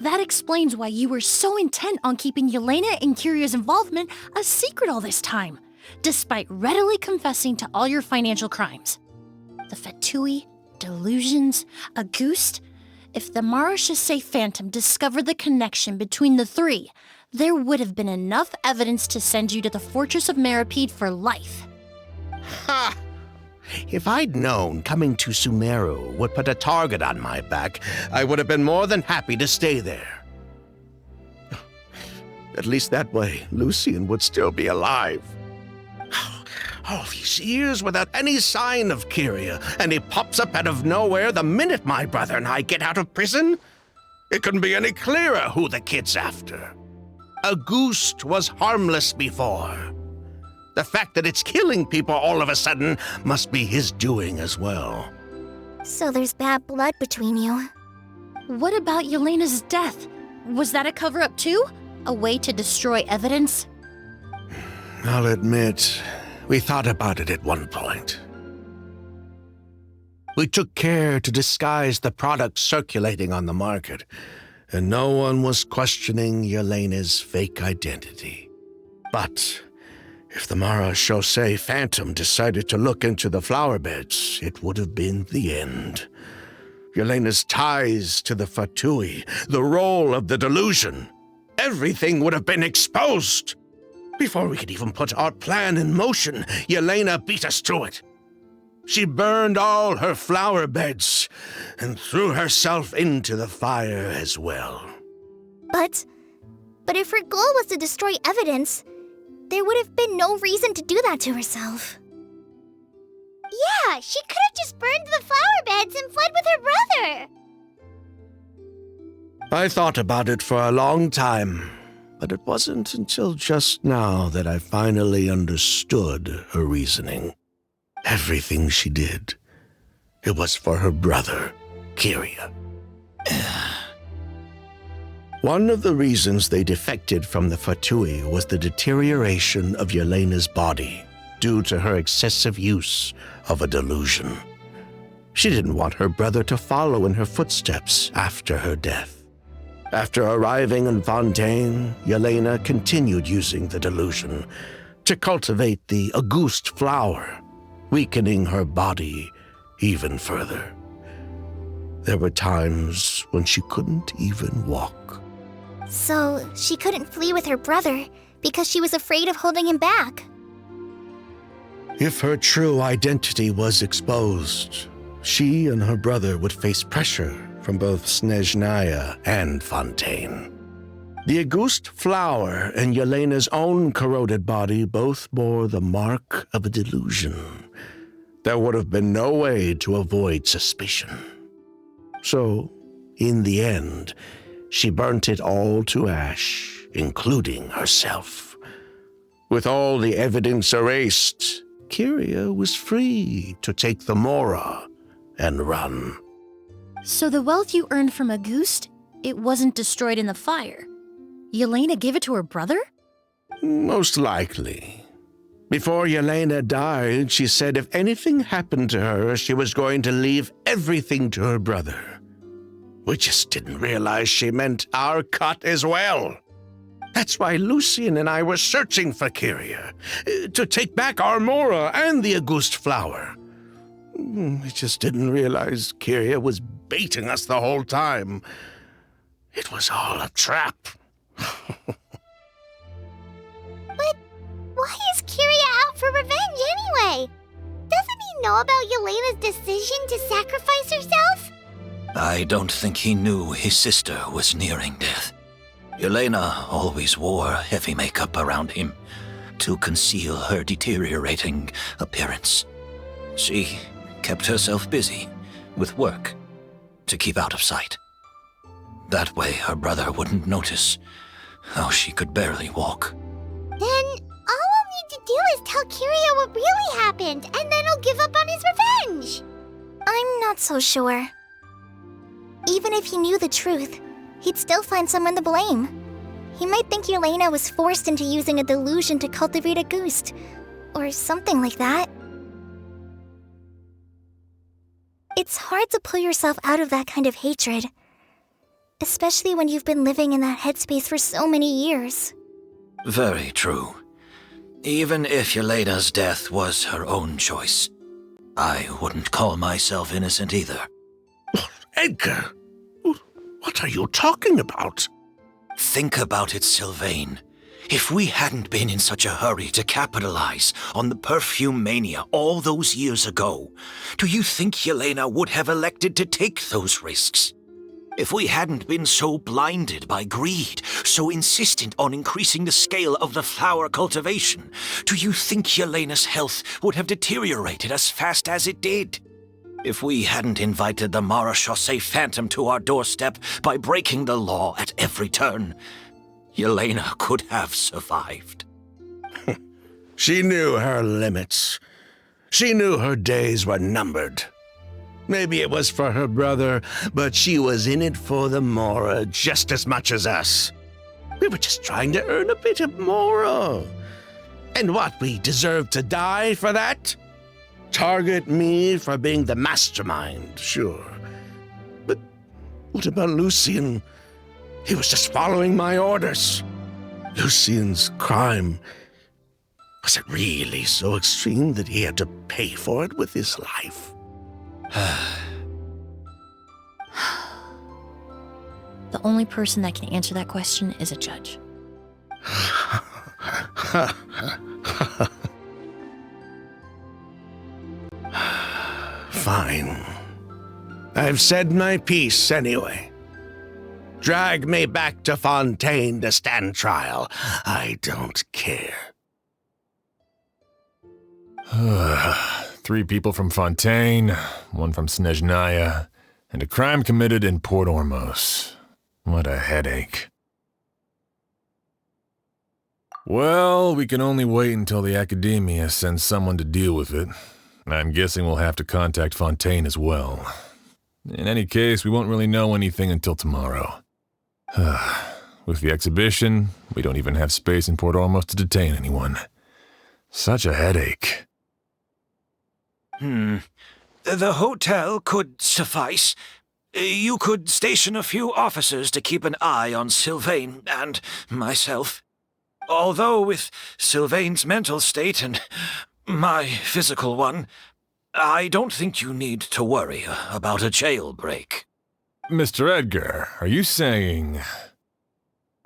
[SPEAKER 5] That explains why you were so intent on keeping Yelena and Kyria's involvement a secret all this time, despite readily confessing to all your financial crimes. The Fatui, delusions, Auguste. If the Marechaussee Phantom discovered the connection between the three, there would have been enough evidence to send you to the Fortress of Meripede for life.
[SPEAKER 6] Ha! If I'd known coming to Sumeru would put a target on my back, I would have been more than happy to stay there. At least that way, Lucien would still be alive. All these years without any sign of Kyria, and he pops up out of nowhere the minute my brother and I get out of prison? It couldn't be any clearer who the kid's after. A ghost was harmless before. The fact that it's killing people all of a sudden must be his doing as well.
[SPEAKER 9] So there's bad blood between you.
[SPEAKER 5] What about Yelena's death? Was that a cover-up too? A way to destroy evidence?
[SPEAKER 6] I'll admit, we thought about it at one point. We took care to disguise the products circulating on the market, and no one was questioning Yelena's fake identity. But if the Mara Chaussee Phantom decided to look into the flower beds, it would have been the end. Yelena's ties to the Fatui, the role of the delusion, everything would have been exposed. Before we could even put our plan in motion, Yelena beat us to it. She burned all her flower beds and threw herself into the fire as well.
[SPEAKER 9] But if her goal was to destroy evidence, there would have been no reason to do that to herself.
[SPEAKER 3] Yeah, she could have just burned the flower beds and fled with her brother.
[SPEAKER 6] I thought about it for a long time, but it wasn't until just now that I finally understood her reasoning. Everything she did, it was for her brother, Kyria. One of the reasons they defected from the Fatui was the deterioration of Yelena's body due to her excessive use of a delusion. She didn't want her brother to follow in her footsteps after her death. After arriving in Fontaine, Yelena continued using the delusion to cultivate the Auguste flower, weakening her body even further. There were times when she couldn't even walk.
[SPEAKER 9] So she couldn't flee with her brother because she was afraid of holding him back.
[SPEAKER 6] If her true identity was exposed, she and her brother would face pressure from both Snezhnaya and Fontaine. The Auguste flower and Yelena's own corroded body both bore the mark of a delusion. There would have been no way to avoid suspicion. So, in the end, she burnt it all to ash, including herself. With all the evidence erased, Kyria was free to take the Mora and run.
[SPEAKER 5] So the wealth you earned from Auguste, it wasn't destroyed in the fire. Yelena gave it to her brother?
[SPEAKER 6] Most likely. Before Yelena died, she said if anything happened to her, she was going to leave everything to her brother. We just didn't realize she meant our cut as well. That's why Lucien and I were searching for Kyria, to take back our Mora and the Auguste flower. We just didn't realize Kyria was baiting us the whole time. It was all a trap.
[SPEAKER 3] But why is Kyria out for revenge anyway? Doesn't he know about Yelena's decision to sacrifice herself?
[SPEAKER 7] I don't think he knew his sister was nearing death. Yelena always wore heavy makeup around him to conceal her deteriorating appearance. She kept herself busy with work to keep out of sight. That way her brother wouldn't notice how she could barely walk.
[SPEAKER 3] Then all we'll need to do is tell Kyria what really happened, and then he'll give up on his revenge.
[SPEAKER 9] I'm not so sure. Even if he knew the truth, he'd still find someone to blame. He might think Yelena was forced into using a delusion to cultivate a ghost, or something like that. It's hard to pull yourself out of that kind of hatred, especially when you've been living in that headspace for so many years.
[SPEAKER 7] Very true. Even if Yelena's death was her own choice, I wouldn't call myself innocent either.
[SPEAKER 6] Edgar, what are you talking about?
[SPEAKER 7] Think about it, Sylvain. If we hadn't been in such a hurry to capitalize on the perfume mania all those years ago, do you think Yelena would have elected to take those risks? If we hadn't been so blinded by greed, so insistent on increasing the scale of the flower cultivation, do you think Yelena's health would have deteriorated as fast as it did? If we hadn't invited the Marechaussee Phantom to our doorstep by breaking the law at every turn, Yelena could have survived.
[SPEAKER 6] She knew her limits. She knew her days were numbered. Maybe it was for her brother, but she was in it for the Mora just as much as us. We were just trying to earn a bit of Mora. And what, we deserve to die for that? Target me for being the mastermind, sure. But what about Lucien? He was just following my orders. Lucien's crime, was it really so extreme that he had to pay for it with his life?
[SPEAKER 5] The only person that can answer that question is a judge.
[SPEAKER 6] Fine. I've said my piece anyway. Drag me back to Fontaine to stand trial. I don't care.
[SPEAKER 2] 3 people from Fontaine, 1 from Snezhnaya, and a crime committed in Port Ormos. What a headache. Well, we can only wait until the Academia sends someone to deal with it. I'm guessing we'll have to contact Fontaine as well. In any case, we won't really know anything until tomorrow. With the exhibition, we don't even have space in Port Ormos to detain anyone. Such a headache.
[SPEAKER 7] The hotel could suffice. You could station a few officers to keep an eye on Sylvain and myself. Although with Sylvain's mental state and my physical one, I don't think you need to worry about a jailbreak.
[SPEAKER 2] Mr. Edgar, are you saying...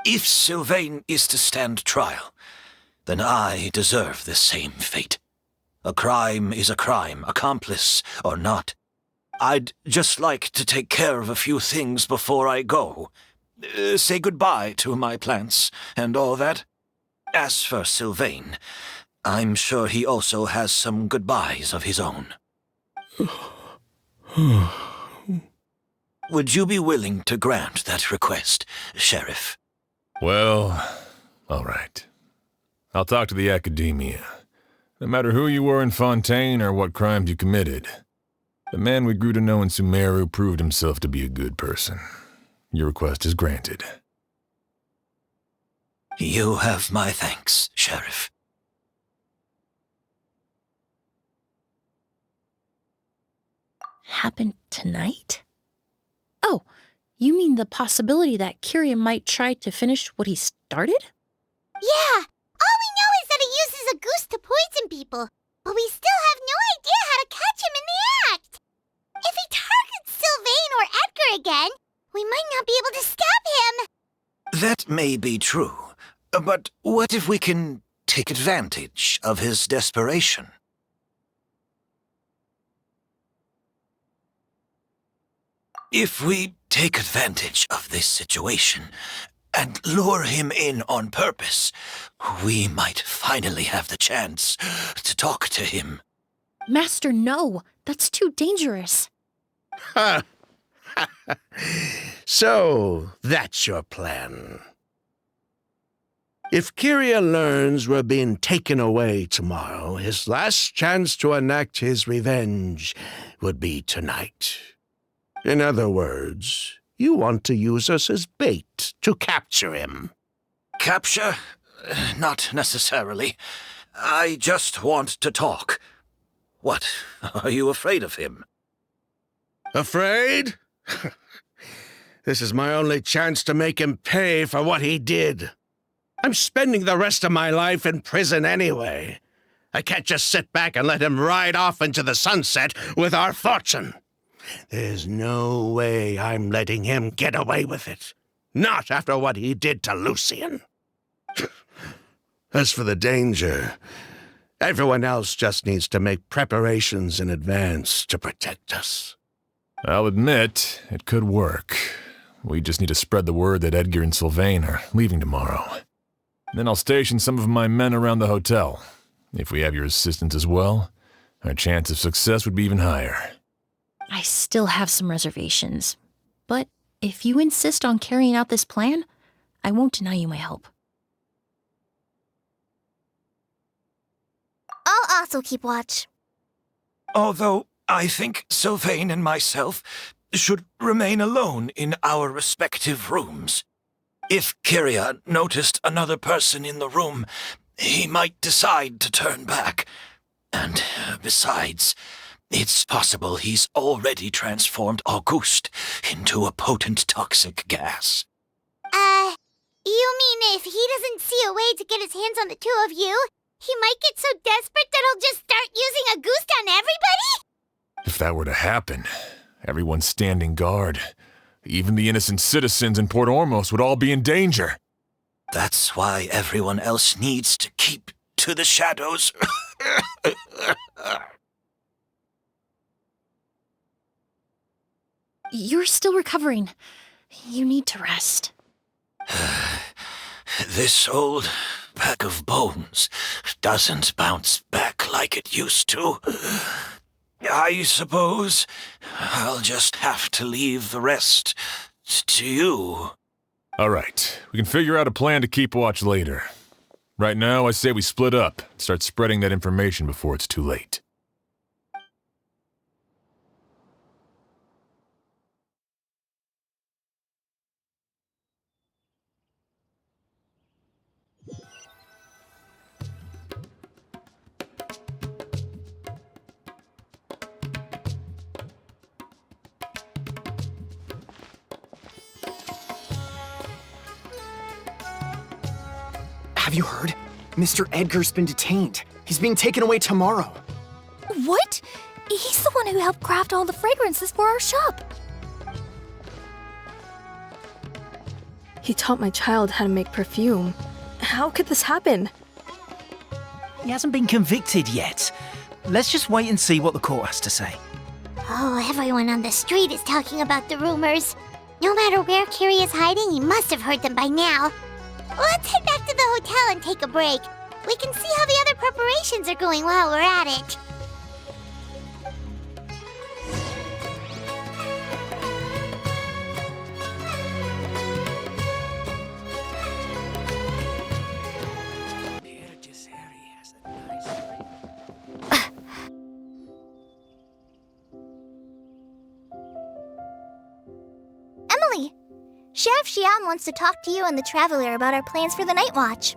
[SPEAKER 7] If Sylvain is to stand trial, then I deserve the same fate. A crime is a crime, accomplice or not. I'd just like to take care of a few things before I go. Say goodbye to my plants and all that. As for Sylvain, I'm sure he also has some goodbyes of his own. Would you be willing to grant that request, Sheriff?
[SPEAKER 2] Well, all right. I'll talk to the Academia. No matter who you were in Fontaine or what crimes you committed, the man we grew to know in Sumeru proved himself to be a good person. Your request is granted.
[SPEAKER 7] You have my thanks, Sheriff.
[SPEAKER 5] Happened tonight? Oh, you mean the possibility that Kyria might try to finish what he started?
[SPEAKER 3] Yeah, all we know is that he uses a goose to poison people, but we still have no idea how to catch him in the act. If he targets Sylvain or Edgar again, we might not be able to stop him.
[SPEAKER 7] That may be true, but what if we can take advantage of his desperation? If we take advantage of this situation and lure him in on purpose, we might finally have the chance to talk to him.
[SPEAKER 5] Master, no. That's too dangerous.
[SPEAKER 6] Ha! So, that's your plan. If Kyria learns we're being taken away tomorrow, his last chance to enact his revenge would be tonight. In other words, you want to use us as bait to capture him.
[SPEAKER 7] Capture? Not necessarily. I just want to talk. What? Are you afraid of him?
[SPEAKER 6] Afraid? This is my only chance to make him pay for what he did. I'm spending the rest of my life in prison anyway. I can't just sit back and let him ride off into the sunset with our fortune. There's no way I'm letting him get away with it. Not after what he did to Lucien. As for the danger, everyone else just needs to make preparations in advance to protect us.
[SPEAKER 2] I'll admit, it could work. We just need to spread the word that Edgar and Sylvain are leaving tomorrow. Then I'll station some of my men around the hotel. If we have your assistance as well, our chance of success would be even higher.
[SPEAKER 5] I still have some reservations, but if you insist on carrying out this plan, I won't deny you my help.
[SPEAKER 9] I'll also keep watch.
[SPEAKER 7] Although I think Sylvain and myself should remain alone in our respective rooms. If Kyria noticed another person in the room, he might decide to turn back. And besides, it's possible he's already transformed Auguste into a potent toxic gas.
[SPEAKER 3] You mean if he doesn't see a way to get his hands on the two of you, he might get so desperate that he'll just start using Auguste on everybody?
[SPEAKER 2] If that were to happen, everyone standing guard, even the innocent citizens in Port Ormos would all be in danger.
[SPEAKER 7] That's why everyone else needs to keep to the shadows.
[SPEAKER 5] You're still recovering. You need to rest.
[SPEAKER 7] This old bag of bones doesn't bounce back like it used to. I suppose I'll just have to leave the rest to you.
[SPEAKER 2] All right, we can figure out a plan to keep watch later. Right now, I say we split up and start spreading that information before it's too late.
[SPEAKER 10] Have you heard? Mr. Edgar's been detained. He's being taken away tomorrow.
[SPEAKER 9] What? He's the one who helped craft all the fragrances for our shop.
[SPEAKER 11] He taught my child how to make perfume. How could this happen?
[SPEAKER 12] He hasn't been convicted yet. Let's just wait and see what the court has to say.
[SPEAKER 3] Oh, everyone on the street is talking about the rumors. No matter where Kyria is hiding, he must have heard them by now. Let's head back to the hotel and take a break. We can see how the other preparations are going while we're at it.
[SPEAKER 9] Emilie, Chef Xian wants to talk to you and the Traveler about our plans for the Night Watch.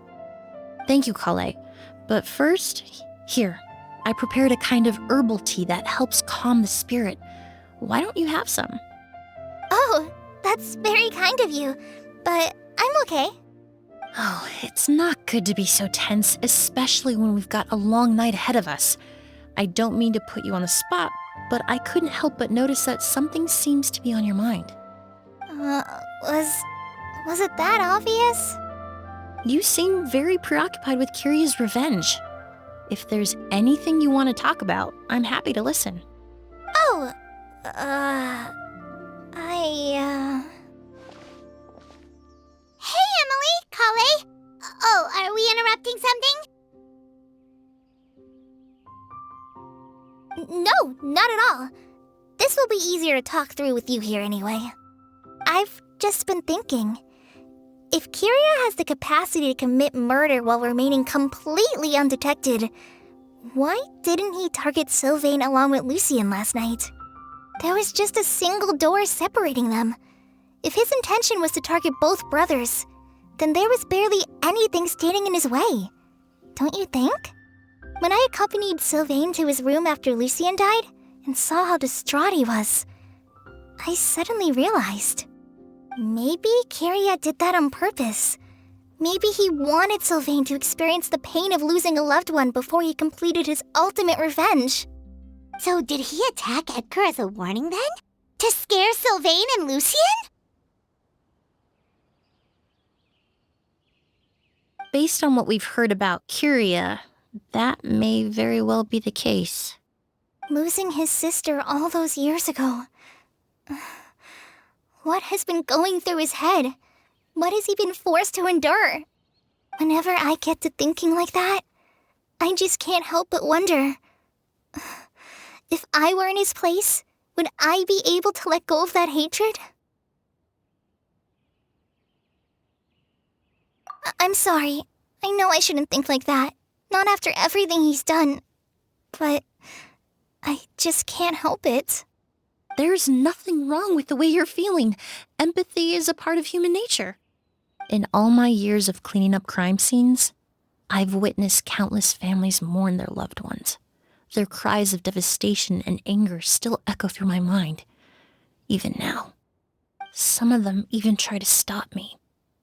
[SPEAKER 5] Thank you, Kale. But first, here, I prepared a kind of herbal tea that helps calm the spirit. Why don't you have some?
[SPEAKER 9] Oh, that's very kind of you, but I'm okay.
[SPEAKER 5] Oh, it's not good to be so tense, especially when we've got a long night ahead of us. I don't mean to put you on the spot, but I couldn't help but notice that something seems to be on your mind.
[SPEAKER 9] Was it that obvious?
[SPEAKER 5] You seem very preoccupied with Kyria's revenge. If there's anything you want to talk about, I'm happy to listen.
[SPEAKER 9] Oh,
[SPEAKER 3] Hey, Emilie, Kale. Oh, are we interrupting something?
[SPEAKER 9] No, not at all. This will be easier to talk through with you here anyway. I've just been thinking. If Kyria has the capacity to commit murder while remaining completely undetected, why didn't he target Sylvain along with Lucien last night? There was just a single door separating them. If his intention was to target both brothers, then there was barely anything standing in his way. Don't you think? When I accompanied Sylvain to his room after Lucien died and saw how distraught he was, I suddenly realized. Maybe Kyria did that on purpose. Maybe he wanted Sylvain to experience the pain of losing a loved one before he completed his ultimate revenge.
[SPEAKER 3] So did he attack Edgar as a warning then? To scare Sylvain and Lucien?
[SPEAKER 5] Based on what we've heard about Kyria, that may very well be the case.
[SPEAKER 9] Losing his sister all those years ago. What has been going through his head? What has he been forced to endure? Whenever I get to thinking like that, I just can't help but wonder. If I were in his place, would I be able to let go of that hatred? I'm sorry. I know I shouldn't think like that. Not after everything he's done. But I just can't help it.
[SPEAKER 5] There's nothing wrong with the way you're feeling. Empathy is a part of human nature. In all my years of cleaning up crime scenes, I've witnessed countless families mourn their loved ones. Their cries of devastation and anger still echo through my mind, even now. Some of them even try to stop me,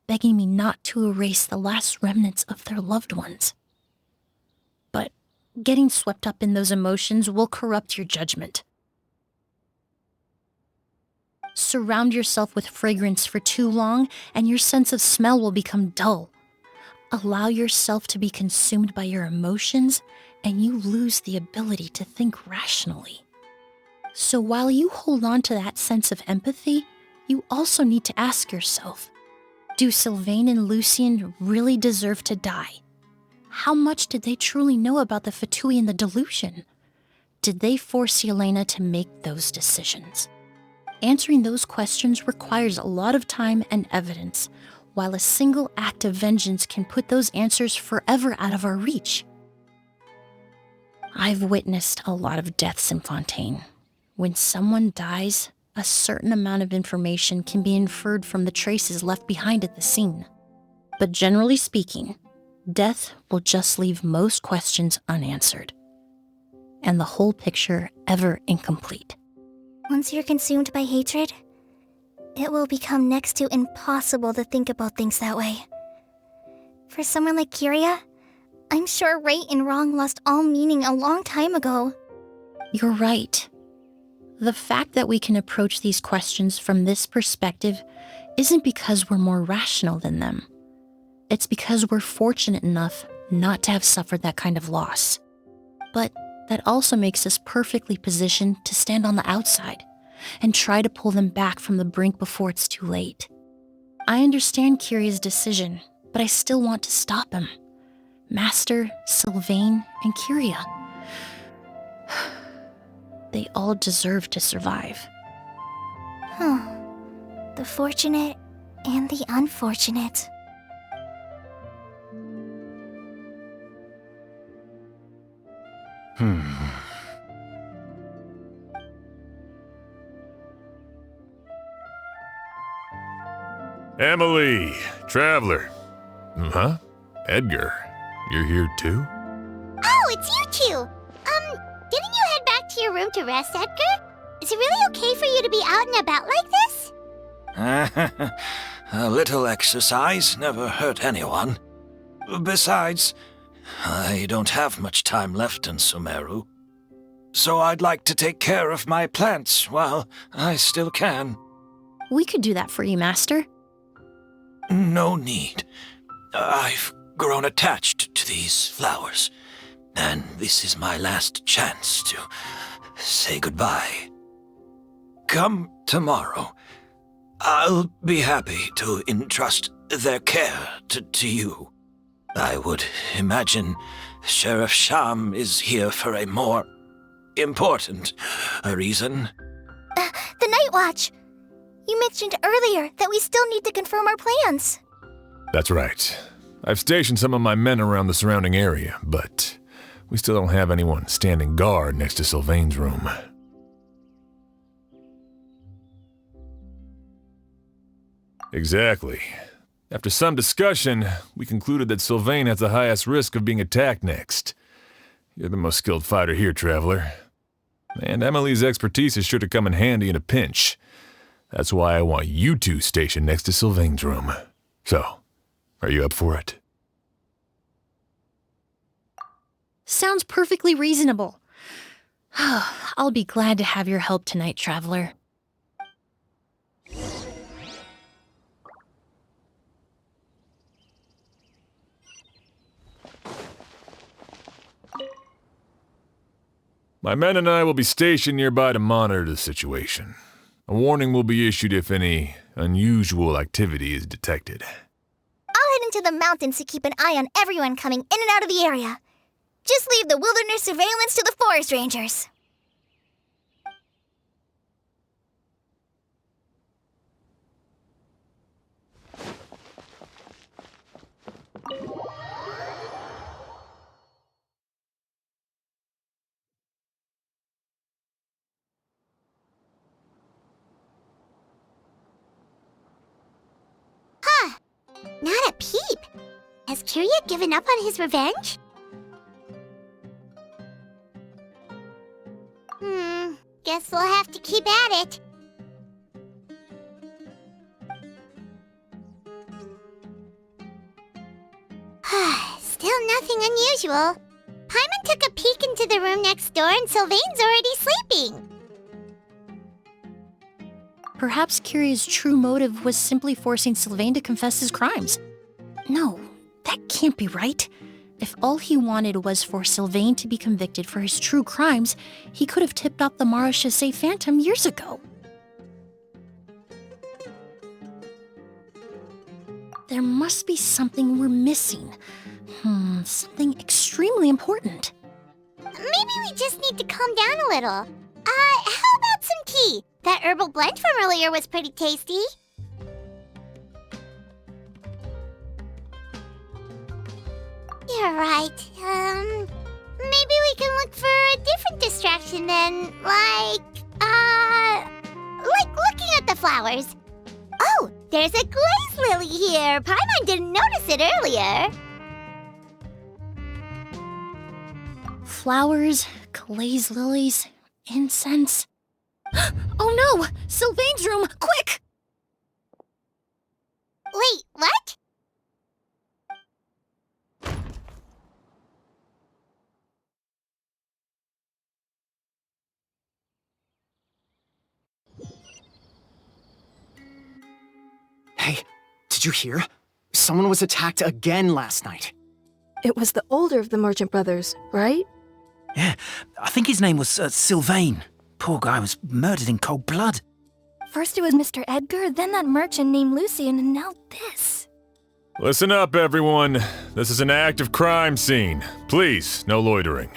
[SPEAKER 5] begging me not to erase the last remnants of their loved ones. But getting swept up in those emotions will corrupt your judgment. Surround yourself with fragrance for too long, and your sense of smell will become dull. Allow yourself to be consumed by your emotions, and you lose the ability to think rationally. So while you hold on to that sense of empathy, you also need to ask yourself, do Sylvain and Lucien really deserve to die? How much did they truly know about the Fatui and the delusion? Did they force Yelena to make those decisions? Answering those questions requires a lot of time and evidence, while a single act of vengeance can put those answers forever out of our reach. I've witnessed a lot of deaths in Fontaine. When someone dies, a certain amount of information can be inferred from the traces left behind at the scene. But generally speaking, death will just leave most questions unanswered, and the whole picture ever incomplete.
[SPEAKER 9] Once you're consumed by hatred, it will become next to impossible to think about things that way. For someone like Kyria, I'm sure right and wrong lost all meaning a long time ago.
[SPEAKER 5] You're right. The fact that we can approach these questions from this perspective isn't because we're more rational than them. It's because we're fortunate enough not to have suffered that kind of loss. But that also makes us perfectly positioned to stand on the outside and try to pull them back from the brink before it's too late. I understand Kyria's decision, but I still want to stop him. Master, Sylvain, and Kyria. They all deserve to survive.
[SPEAKER 9] The fortunate and the unfortunate.
[SPEAKER 2] Emilie, Traveler. Huh? Edgar, you're here too?
[SPEAKER 3] Oh, it's you two! Didn't you head back to your room to rest, Edgar? Is it really okay for you to be out and about like this?
[SPEAKER 7] A little exercise never hurt anyone. Besides, I don't have much time left in Sumeru. So I'd like to take care of my plants while I still can.
[SPEAKER 5] We could do that for you, Master.
[SPEAKER 7] No need. I've grown attached to these flowers, and this is my last chance to say goodbye. Come tomorrow. I'll be happy to entrust their care to you. I would imagine Sheriff Sham is here for a more important reason.
[SPEAKER 9] The Night Watch! You mentioned earlier that we still need to confirm our plans.
[SPEAKER 2] That's right. I've stationed some of my men around the surrounding area, but we still don't have anyone standing guard next to Sylvain's room. Exactly. After some discussion, we concluded that Sylvain has the highest risk of being attacked next. You're the most skilled fighter here, Traveler. And Emilie's expertise is sure to come in handy in a pinch. That's why I want you two stationed next to Sylvain's room. So, are you up for it?
[SPEAKER 5] Sounds perfectly reasonable. I'll be glad to have your help tonight, Traveler.
[SPEAKER 2] My men and I will be stationed nearby to monitor the situation. A warning will be issued if any unusual activity is detected.
[SPEAKER 9] I'll head into the mountains to keep an eye on everyone coming in and out of the area. Just leave the wilderness surveillance to the forest rangers.
[SPEAKER 3] Not a peep. Has Kiria given up on his revenge? Guess we'll have to keep at it. Still nothing unusual. Paimon took a peek into the room next door and Sylvain's already sleeping.
[SPEAKER 5] Perhaps Kiria's true motive was simply forcing Sylvain to confess his crimes. No, that can't be right. If all he wanted was for Sylvain to be convicted for his true crimes, he could have tipped off the Marechaussee Phantom years ago. There must be something we're missing. Something extremely important.
[SPEAKER 3] Maybe we just need to calm down a little. How about some tea? That herbal blend from earlier was pretty tasty. You're right. Maybe we can look for a different distraction then, like looking at the flowers. Oh, there's a glaze lily here. Paimon didn't notice it earlier.
[SPEAKER 5] Flowers, glaze lilies, incense. Oh no! Sylvain's room! Quick!
[SPEAKER 3] Wait, what?
[SPEAKER 10] Hey, did you hear? Someone was attacked again last night.
[SPEAKER 11] It was the older of the merchant brothers, right?
[SPEAKER 12] Yeah, I think his name was Sylvain. Poor guy was murdered in cold blood.
[SPEAKER 9] First it was Mr. Edgar, then that merchant named Lucian, and now this.
[SPEAKER 2] Listen up, everyone. This is an active crime scene. Please, no loitering.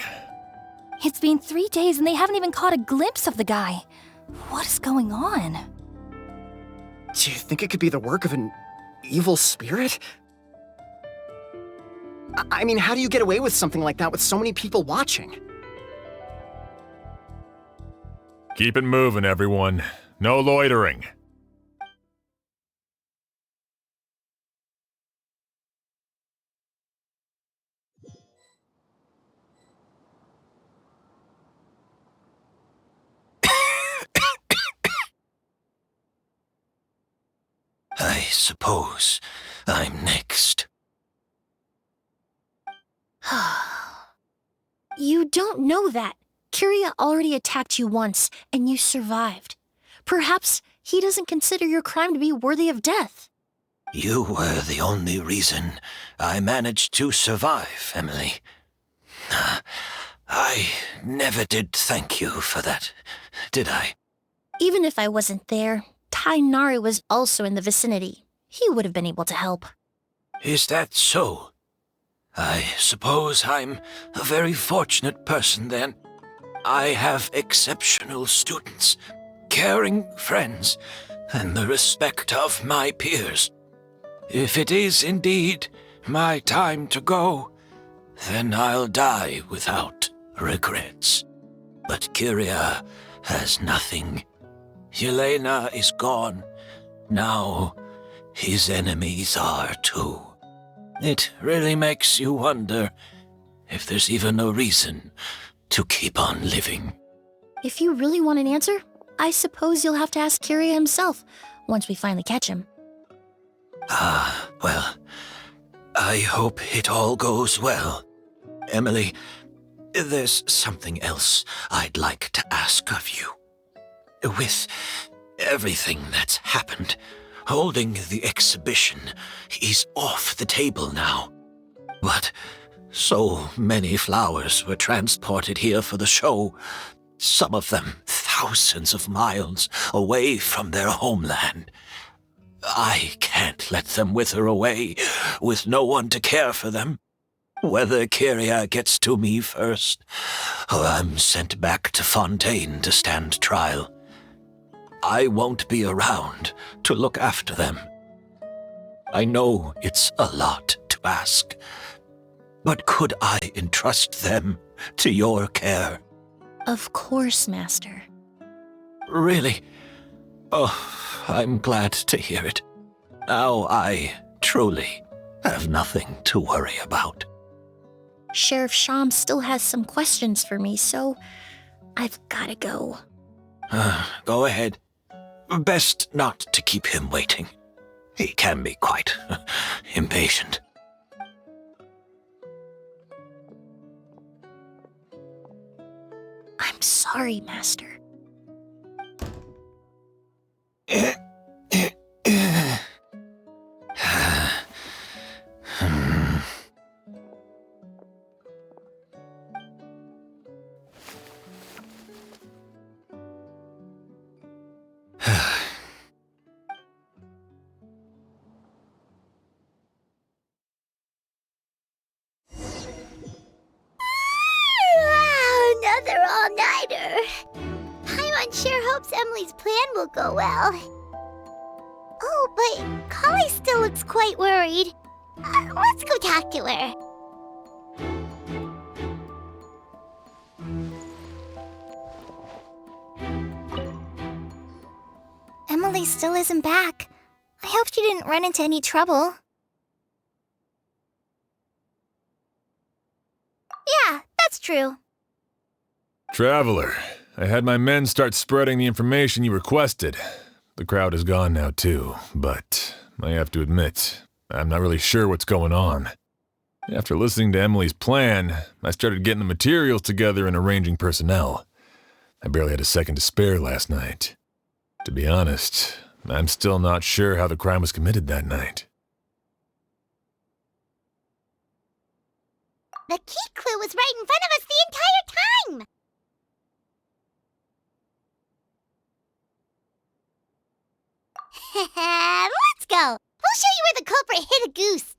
[SPEAKER 9] It's been 3 days and they haven't even caught a glimpse of the guy. What is going on?
[SPEAKER 10] Do you think it could be the work of an evil spirit? I mean, how do you get away with something like that with so many people watching?
[SPEAKER 2] Keep it moving, everyone. No loitering.
[SPEAKER 7] I suppose I'm next.
[SPEAKER 5] You don't know that. Kiria already attacked you once, and you survived. Perhaps he doesn't consider your crime to be worthy of death.
[SPEAKER 7] You were the only reason I managed to survive, Emilie. I never did thank you for that, did I?
[SPEAKER 5] Even if I wasn't there, Tainari was also in the vicinity. He would have been able to help.
[SPEAKER 7] Is that so? I suppose I'm a very fortunate person then. I have exceptional students, caring friends, and the respect of my peers. If it is indeed my time to go, then I'll die without regrets. But Kiria has nothing. Yelena is gone. Now his enemies are too. It really makes you wonder if there's even a reason to keep on living.
[SPEAKER 5] If you really want an answer, I suppose you'll have to ask Kiria himself, once we finally catch him.
[SPEAKER 7] Well, I hope it all goes well. Emilie, there's something else I'd like to ask of you. With everything that's happened, holding the exhibition is off the table now. But so many flowers were transported here for the show, some of them thousands of miles away from their homeland. I can't let them wither away with no one to care for them. Whether Kyria gets to me first, or I'm sent back to Fontaine to stand trial, I won't be around to look after them. I know it's a lot to ask, but could I entrust them to your care?
[SPEAKER 5] Of course, Master.
[SPEAKER 7] Really? Oh, I'm glad to hear it. Now I truly have nothing to worry about.
[SPEAKER 5] Sheriff Sham still has some questions for me, so I've gotta go.
[SPEAKER 7] Go ahead. Best not to keep him waiting. He can be quite impatient.
[SPEAKER 5] I'm sorry, Master.
[SPEAKER 3] Another all-nighter. Paimon sure hopes Emily's plan will go well. Oh, but Kali still looks quite worried. Let's go talk to her.
[SPEAKER 9] Emily still isn't back. I hope she didn't run into any trouble. Yeah, that's true.
[SPEAKER 2] Traveler, I had my men start spreading the information you requested. The crowd is gone now too, but I have to admit, I'm not really sure what's going on. After listening to Emily's plan, I started getting the materials together and arranging personnel. I barely had a second to spare last night. To be honest, I'm still not sure how the crime was committed that night.
[SPEAKER 3] The key clue was right in front of us the entire time! Let's go! We'll show you where the culprit hid a goose.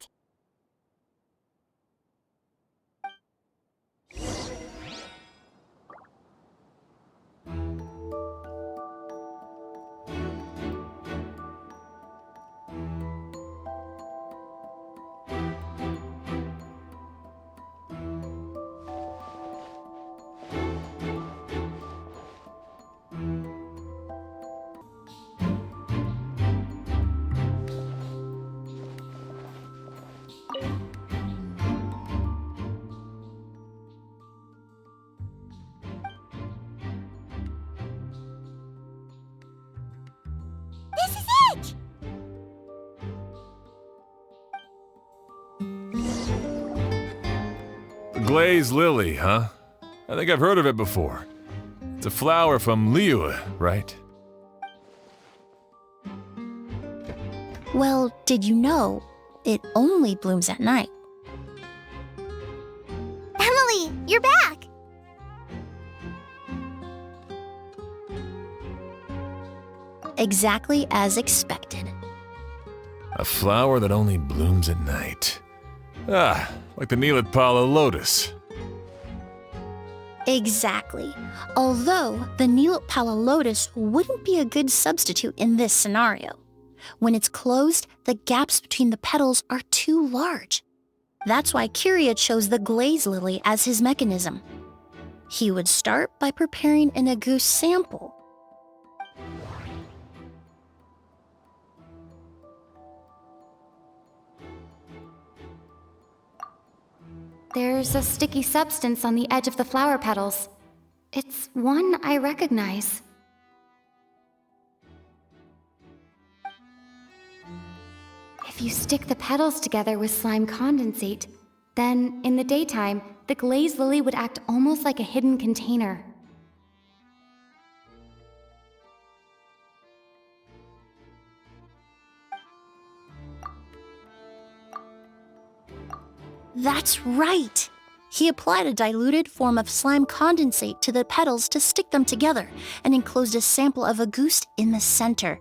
[SPEAKER 3] This is it!
[SPEAKER 2] The glazed lily, huh? I think I've heard of it before. It's a flower from Liyue, right?
[SPEAKER 5] Well, did you know it only blooms at night?
[SPEAKER 9] Emily, you're back!
[SPEAKER 5] Exactly as expected.
[SPEAKER 2] A flower that only blooms at night. Ah, like the Neelitpala lotus.
[SPEAKER 5] Exactly. Although the Neelitpala lotus wouldn't be a good substitute in this scenario. When it's closed, the gaps between the petals are too large. That's why Kyria chose the glaze lily as his mechanism. He would start by preparing an Agoose sample.
[SPEAKER 13] There's a sticky substance on the edge of the flower petals. It's one I recognize. If you stick the petals together with slime condensate, then in the daytime, the glazed lily would act almost like a hidden container.
[SPEAKER 5] That's right! He applied a diluted form of slime condensate to the petals to stick them together and enclosed a sample of agouste in the center.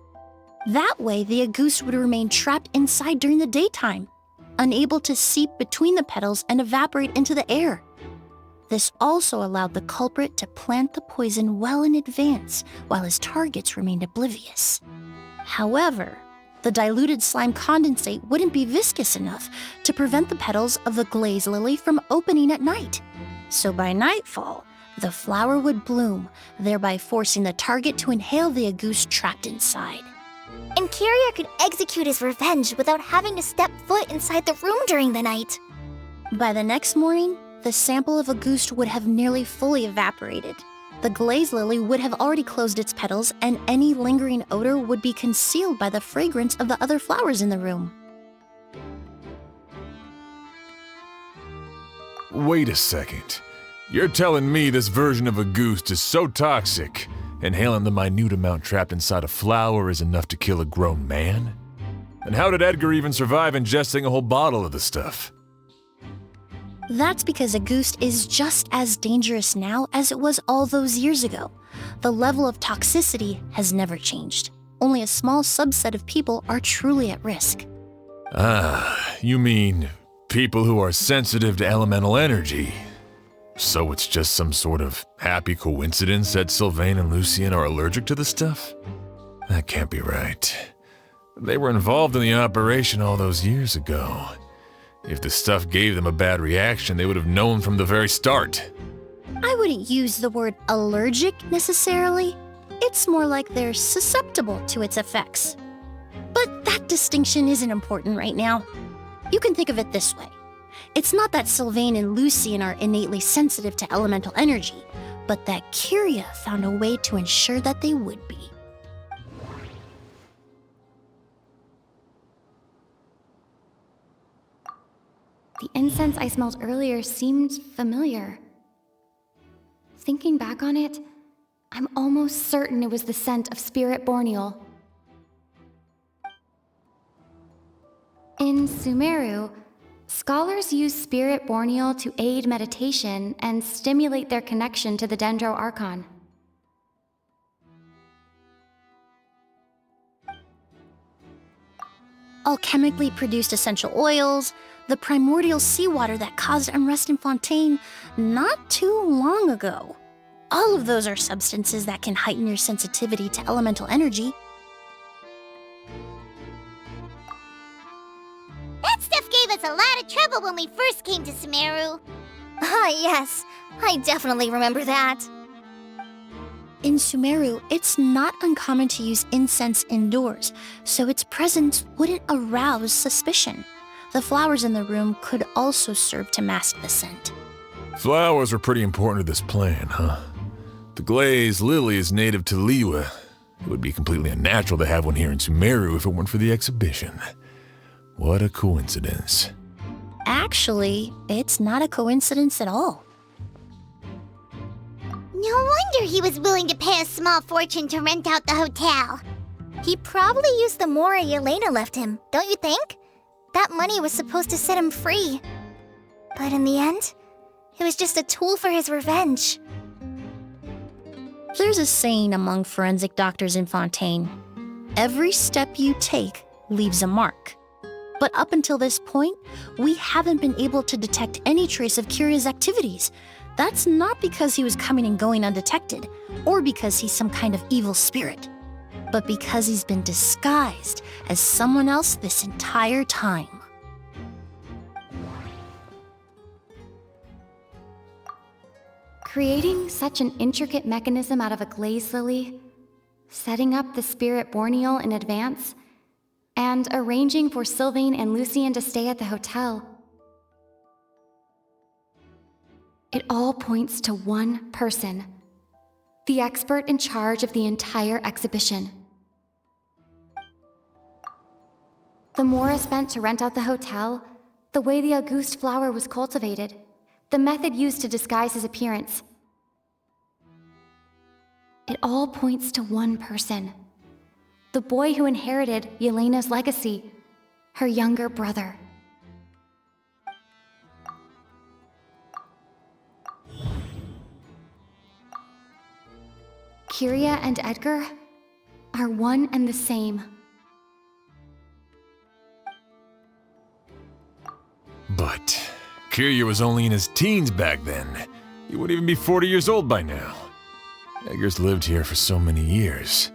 [SPEAKER 5] That way, the agouste would remain trapped inside during the daytime, unable to seep between the petals and evaporate into the air. This also allowed the culprit to plant the poison well in advance while his targets remained oblivious. However, the diluted slime condensate wouldn't be viscous enough to prevent the petals of the glaze lily from opening at night. So by nightfall, the flower would bloom, thereby forcing the target to inhale the agouste trapped inside.
[SPEAKER 9] And Carrier could execute his revenge without having to step foot inside the room during the night.
[SPEAKER 5] By the next morning, the sample of agouste would have nearly fully evaporated. The glaze lily would have already closed its petals, and any lingering odor would be concealed by the fragrance of the other flowers in the room.
[SPEAKER 2] Wait a second. You're telling me this version of agouste is so toxic, inhaling the minute amount trapped inside a flower is enough to kill a grown man? And how did Edgar even survive ingesting a whole bottle of the stuff?
[SPEAKER 5] That's because agouste is just as dangerous now as it was all those years ago. The level of toxicity has never changed. Only a small subset of people are truly at risk.
[SPEAKER 2] Ah, you mean people who are sensitive to elemental energy. So it's just some sort of happy coincidence that Sylvain and Lucien are allergic to the stuff? That can't be right. They were involved in the operation all those years ago. If the stuff gave them a bad reaction, they would have known from the very start.
[SPEAKER 5] I wouldn't use the word allergic necessarily. It's more like they're susceptible to its effects. But that distinction isn't important right now. You can think of it this way. It's not that Sylvain and Lucien are innately sensitive to elemental energy, but that Kyria found a way to ensure that they would be.
[SPEAKER 13] The incense I smelled earlier seemed familiar. Thinking back on it, I'm almost certain it was the scent of spirit borneal. In Sumeru, scholars use spirit borneal to aid meditation and stimulate their connection to the Dendro Archon.
[SPEAKER 5] Alchemically produced essential oils, the primordial seawater that caused unrest in Fontaine not too long ago. All of those are substances that can heighten your sensitivity to elemental energy.
[SPEAKER 3] That stuff gave us a lot of trouble when we first came to Sumeru.
[SPEAKER 9] Ah, yes. I definitely remember that.
[SPEAKER 5] In Sumeru, it's not uncommon to use incense indoors, so its presence wouldn't arouse suspicion. The flowers in the room could also serve to mask the scent.
[SPEAKER 2] Flowers were pretty important to this plan, huh? The glaze lily is native to Liyue. It would be completely unnatural to have one here in Sumeru if it weren't for the exhibition. What a coincidence.
[SPEAKER 5] Actually, it's not a coincidence at all.
[SPEAKER 3] No wonder he was willing to pay a small fortune to rent out the hotel.
[SPEAKER 9] He probably used the Mora Yelena left him, don't you think? That money was supposed to set him free. But in the end, it was just a tool for his revenge.
[SPEAKER 5] There's a saying among forensic doctors in Fontaine. Every step you take leaves a mark. But up until this point, we haven't been able to detect any trace of Kyria's activities. That's not because he was coming and going undetected, or because he's some kind of evil spirit, but because he's been disguised as someone else this entire time.
[SPEAKER 13] Creating such an intricate mechanism out of a glaze lily, setting up the spirit borneal in advance, and arranging for Sylvain and Lucien to stay at the hotel. It all points to one person, the expert in charge of the entire exhibition. The Mora spent to rent out the hotel, the way the Auguste flower was cultivated, the method used to disguise his appearance. It all points to one person, the boy who inherited Yelena's legacy, her younger brother. Kyria and Edgar are one and the same.
[SPEAKER 2] But Kyria was only in his teens back then. He wouldn't even be 40 years old by now. Edgar's lived here for so many years.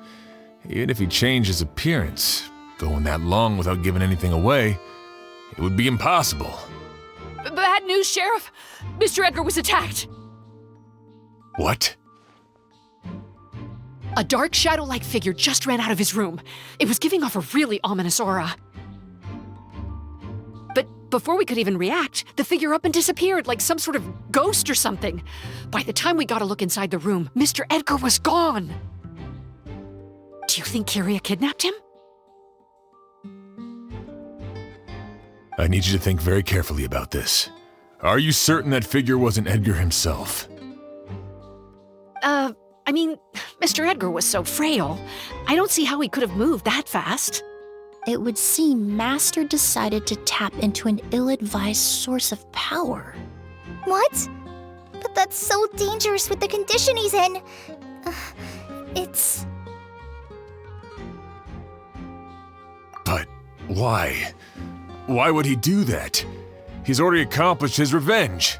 [SPEAKER 2] Even if he changed his appearance, going that long without giving anything away, it would be impossible.
[SPEAKER 14] Bad news, Sheriff! Mr. Edgar was attacked!
[SPEAKER 2] What?
[SPEAKER 14] A dark shadow-like figure just ran out of his room. It was giving off a really ominous aura. But before we could even react, the figure up and disappeared like some sort of ghost or something. By the time we got a look inside the room, Mr. Edgar was gone. Do you think Kyria kidnapped him?
[SPEAKER 2] I need you to think very carefully about this. Are you certain that figure wasn't Edgar himself?
[SPEAKER 14] I mean, Mr. Edgar was so frail. I don't see how he could have moved that fast.
[SPEAKER 5] It would seem Master decided to tap into an ill-advised source of power.
[SPEAKER 9] What? But that's so dangerous with the condition he's in. It's...
[SPEAKER 2] But why? Why would he do that? He's already accomplished his revenge.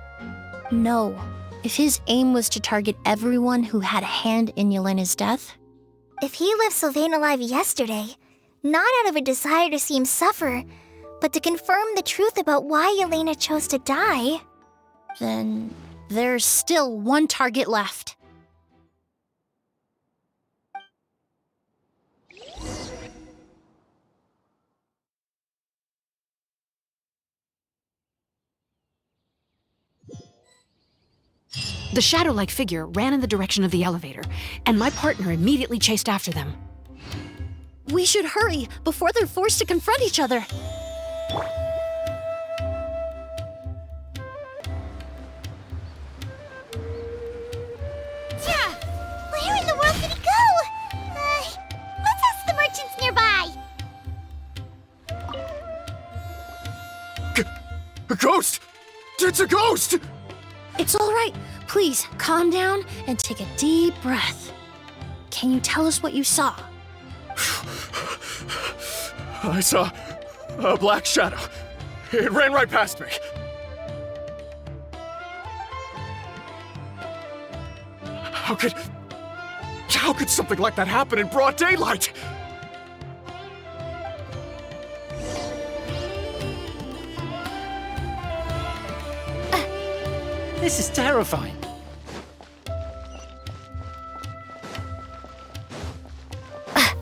[SPEAKER 5] No. If his aim was to target everyone who had a hand in Yelena's death...
[SPEAKER 9] If he left Sylvain alive yesterday, not out of a desire to see him suffer, but to confirm the truth about why Yelena chose to die...
[SPEAKER 5] Then there's still one target left.
[SPEAKER 14] The shadow-like figure ran in the direction of the elevator, and my partner immediately chased after them.
[SPEAKER 5] We should hurry before they're forced to confront each other.
[SPEAKER 3] Yeah! Where in the world did he go? Let's ask the merchants nearby.
[SPEAKER 10] A ghost! It's a ghost!
[SPEAKER 5] It's all right. Please, calm down and take a deep breath. Can you tell us what you saw?
[SPEAKER 10] I saw a black shadow. It ran right past me. How could something like that happen in broad daylight?
[SPEAKER 12] This is terrifying.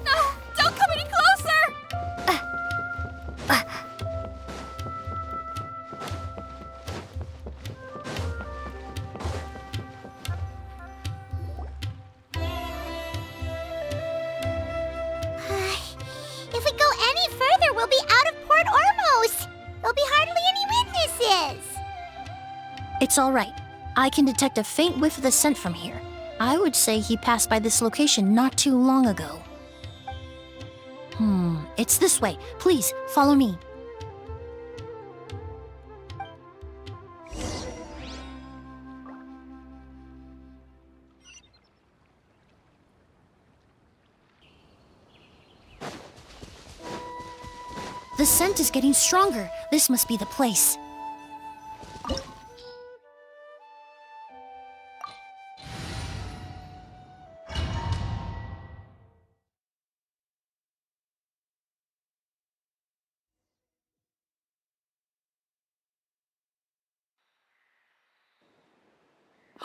[SPEAKER 14] No! Don't come any closer!
[SPEAKER 3] If we go any further, we'll be out of Port Ormos. There'll be hardly any witnesses.
[SPEAKER 5] It's all right. I can detect a faint whiff of the scent from here. I would say he passed by this location not too long ago. It's this way. Please, follow me. The scent is getting stronger. This must be the place.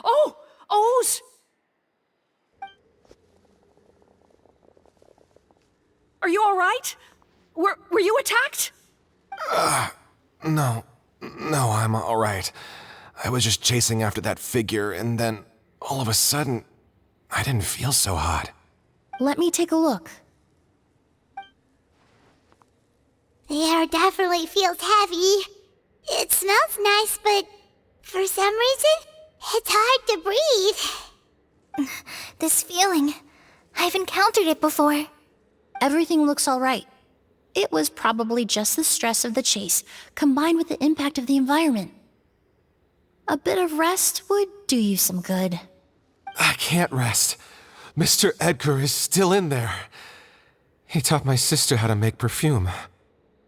[SPEAKER 14] Oh! O's! Are you all right? Were you attacked?
[SPEAKER 10] No, I'm all right. I was just chasing after that figure, and then all of a sudden, I didn't feel so hot.
[SPEAKER 5] Let me take a look.
[SPEAKER 3] The air definitely feels heavy. It smells nice, but for some reason, it's hard to breathe.
[SPEAKER 9] This feeling, I've encountered it before.
[SPEAKER 5] Everything looks all right. It was probably just the stress of the chase, combined with the impact of the environment. A bit of rest would do you some good.
[SPEAKER 10] I can't rest. Mr. Edgar is still in there. He taught my sister how to make perfume.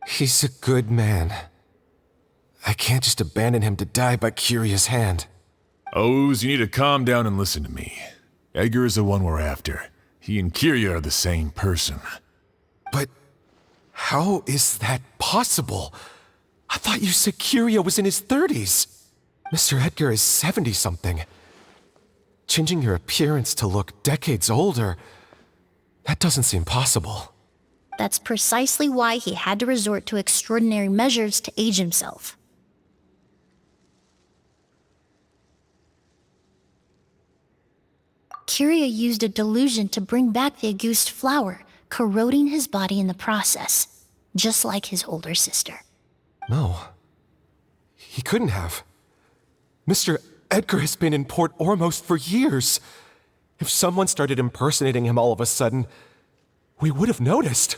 [SPEAKER 10] He's a good man. I can't just abandon him to die by Kyria's hand.
[SPEAKER 2] Oz, you need to calm down and listen to me. Edgar is the one we're after. He and Kyria are the same person.
[SPEAKER 10] But how is that possible? I thought you said Kyria was in his 30s. Mr. Edgar is 70-something. Changing your appearance to look decades older, that doesn't seem possible.
[SPEAKER 5] That's precisely why he had to resort to extraordinary measures to age himself. Kyria used a delusion to bring back the Auguste flower, corroding his body in the process, just like his older sister.
[SPEAKER 10] No. He couldn't have. Mr. Edgar has been in Port Ormos for years. If someone started impersonating him all of a sudden, we would have noticed.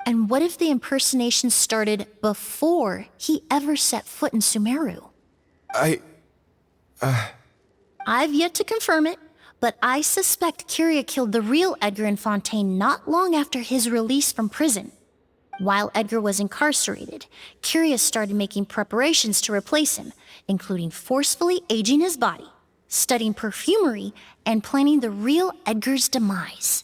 [SPEAKER 5] And what if the impersonation started before he ever set foot in Sumeru? I've yet to confirm it, but I suspect Kyria killed the real Edgar in Fontaine not long after his release from prison. While Edgar was incarcerated, Kyria started making preparations to replace him, including forcefully aging his body, studying perfumery, and planning the real Edgar's demise.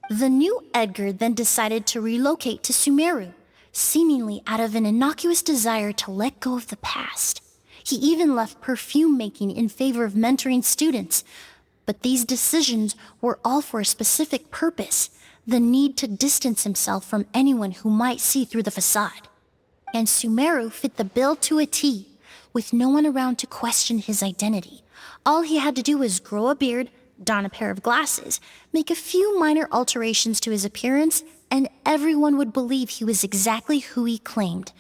[SPEAKER 5] The new Edgar then decided to relocate to Sumeru, seemingly out of an innocuous desire to let go of the past. He even left perfume making in favor of mentoring students, but these decisions were all for a specific purpose: the need to distance himself from anyone who might see through the facade. And Sumeru fit the bill to a T, with no one around to question his identity. All he had to do was grow a beard, don a pair of glasses, make a few minor alterations to his appearance, and everyone would believe he was exactly who he claimed: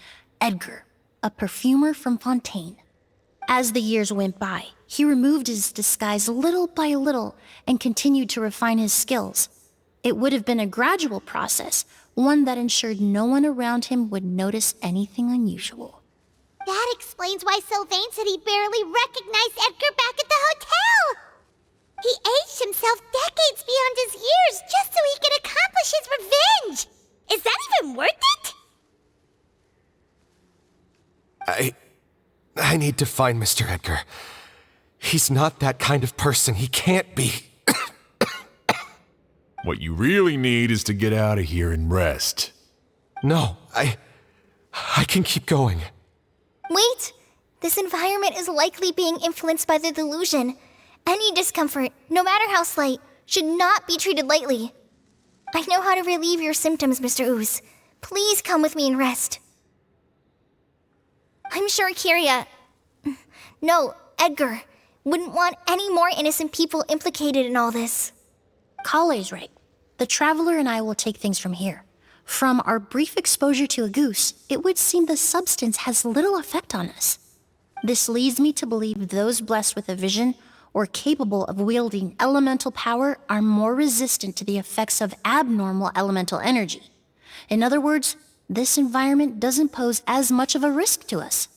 [SPEAKER 5] Edgar, a perfumer from Fontaine. As the years went by, he removed his disguise little by little and continued to refine his skills. It would have been a gradual process, one that ensured no one around him would notice anything unusual.
[SPEAKER 3] That explains why Sylvain said he barely recognized Edgar back at the hotel! He aged himself decades beyond his years just so he could accomplish his revenge! Is that even worth it?
[SPEAKER 10] I need to find Mr. Edgar. He's not that kind of person. He can't be.
[SPEAKER 2] What you really need is to get out of here and rest.
[SPEAKER 10] No, I can keep going.
[SPEAKER 9] Wait! This environment is likely being influenced by the delusion. Any discomfort, no matter how slight, should not be treated lightly. I know how to relieve your symptoms, Mr. Ooze. Please come with me and rest. I'm sure Kyria... No, Edgar wouldn't want any more innocent people implicated in all this.
[SPEAKER 5] Kale's right. The Traveler and I will take things from here. From our brief exposure to a goose, it would seem the substance has little effect on us. This leads me to believe those blessed with a vision or capable of wielding elemental power are more resistant to the effects of abnormal elemental energy. In other words, this environment doesn't pose as much of a risk to us.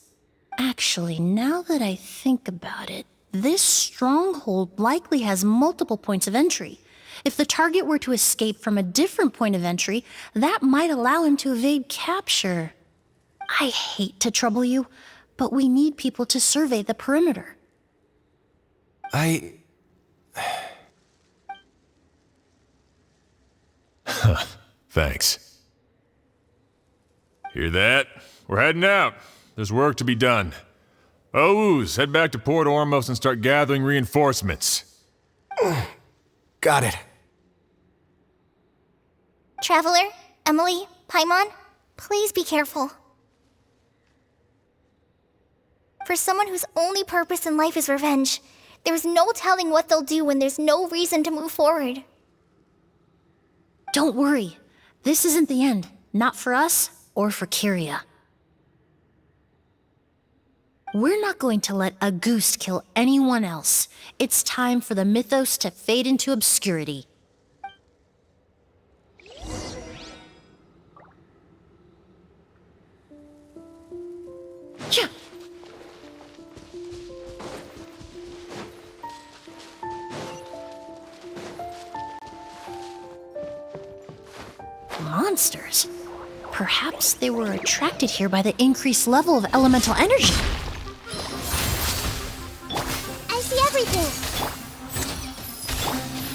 [SPEAKER 5] Actually, now that I think about it, this stronghold likely has multiple points of entry. If the target were to escape from a different point of entry, that might allow him to evade capture. I hate to trouble you, but we need people to survey the perimeter.
[SPEAKER 2] Thanks. Hear that? We're heading out. There's work to be done. Ooze, head back to Port Ormos and start gathering reinforcements.
[SPEAKER 10] Got it.
[SPEAKER 9] Traveler, Emilie, Paimon, please be careful. For someone whose only purpose in life is revenge, there's no telling what they'll do when there's no reason to move forward.
[SPEAKER 5] Don't worry. This isn't the end. Not for us or for Kyria. We're not going to let a goose kill anyone else. It's time for the mythos to fade into obscurity. Yeah. Monsters? Perhaps they were attracted here by the increased level of elemental energy.
[SPEAKER 3] I see everything.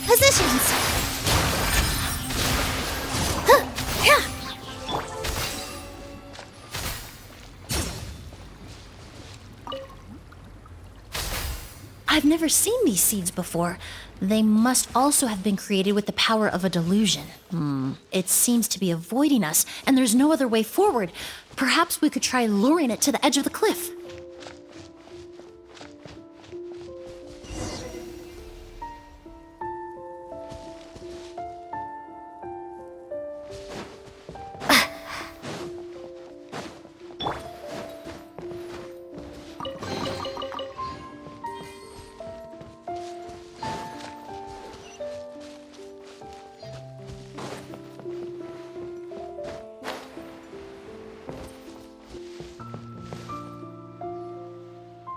[SPEAKER 3] Positions. Huh, yeah.
[SPEAKER 5] I've never seen these seeds before. They must also have been created with the power of a delusion. It seems to be avoiding us, and there's no other way forward. Perhaps we could try luring it to the edge of the cliff.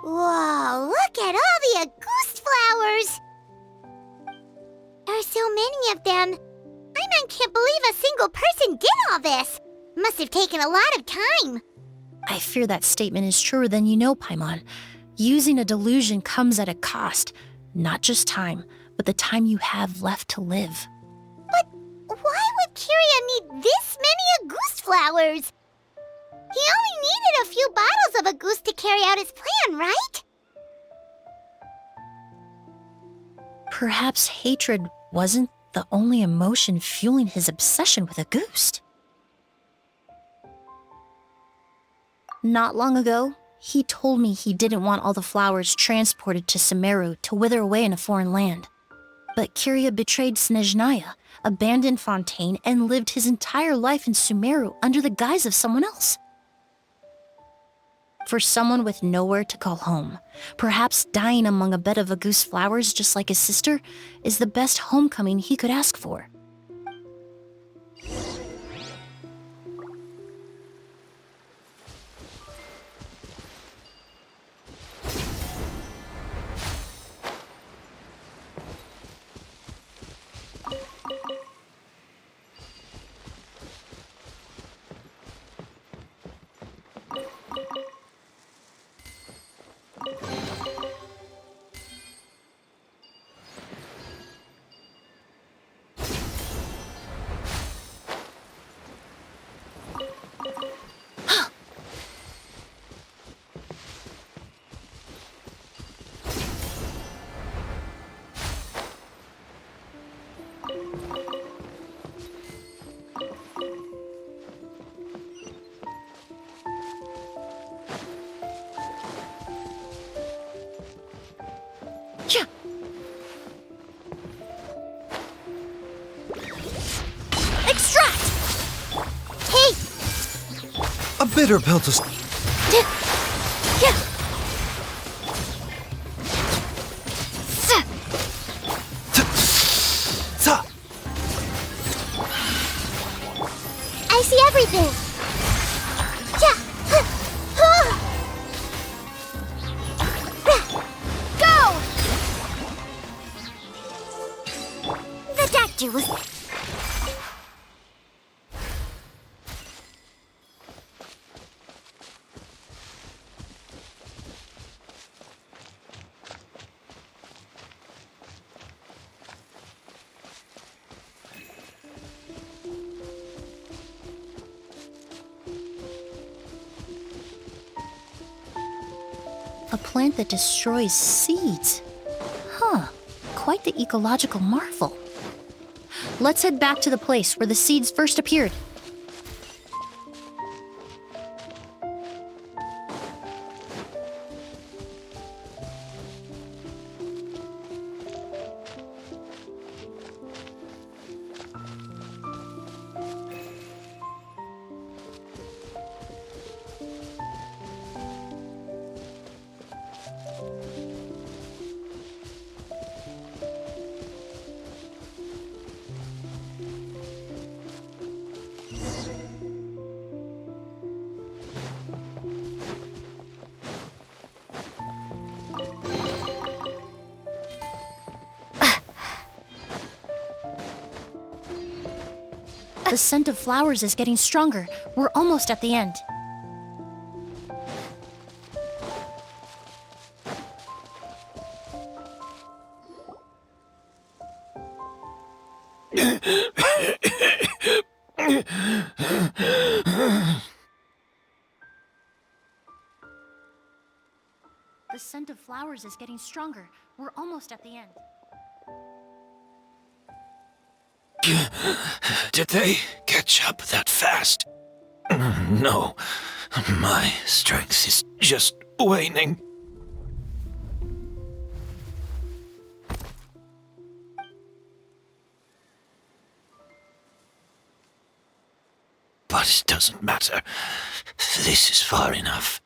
[SPEAKER 3] Whoa, look at all the Auguste flowers! There are so many of them. I can't believe a single person did all this. Must have taken a lot of time.
[SPEAKER 5] I fear that statement is truer than you know, Paimon. Using a delusion comes at a cost. Not just time, but the time you have left to live.
[SPEAKER 3] But why would Kyria need this many Auguste flowers? He only needed a few bottles of Auguste to carry out his plan, right?
[SPEAKER 5] Perhaps hatred wasn't the only emotion fueling his obsession with Auguste. Not long ago, he told me he didn't want all the flowers transported to Sumeru to wither away in a foreign land. But Kyria betrayed Snezhnaya, abandoned Fontaine, and lived his entire life in Sumeru under the guise of someone else. For someone with nowhere to call home, perhaps dying among a bed of Auguste flowers just like his sister is the best homecoming he could ask for.
[SPEAKER 15] A bitter pill to...
[SPEAKER 3] I see everything. Go! The doctor was...
[SPEAKER 5] A plant that destroys seeds. Huh, quite the ecological marvel. Let's head back to the place where the seeds first appeared. The scent of flowers is getting stronger. We're almost at the end. The scent of flowers is getting stronger. We're almost at the end.
[SPEAKER 7] Did they catch up that fast? No, my strength is just waning. But it doesn't matter. This is far enough.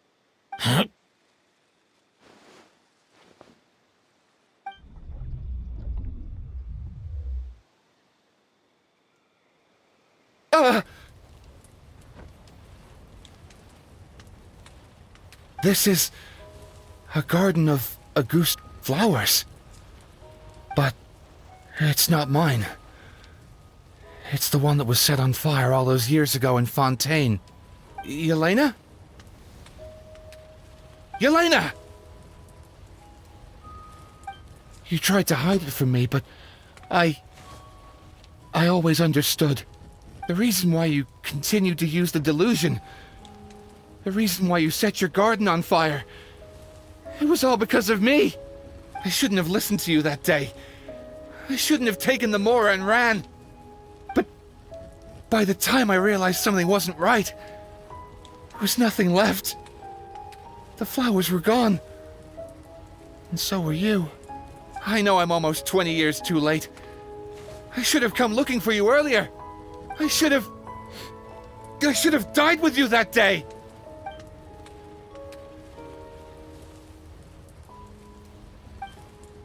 [SPEAKER 16] This is a garden of Auguste flowers. But it's not mine. It's the one that was set on fire all those years ago in Fontaine. Yelena? Yelena! You tried to hide it from me, but I always understood. The reason why you continued to use the delusion, the reason why you set your garden on fire, it was all because of me. I shouldn't have listened to you that day. I shouldn't have taken the Mora and ran. But by the time I realized something wasn't right, there was nothing left. The flowers were gone. And so were you. I know I'm almost 20 years too late. I should have come looking for you earlier. I should have died with you that day.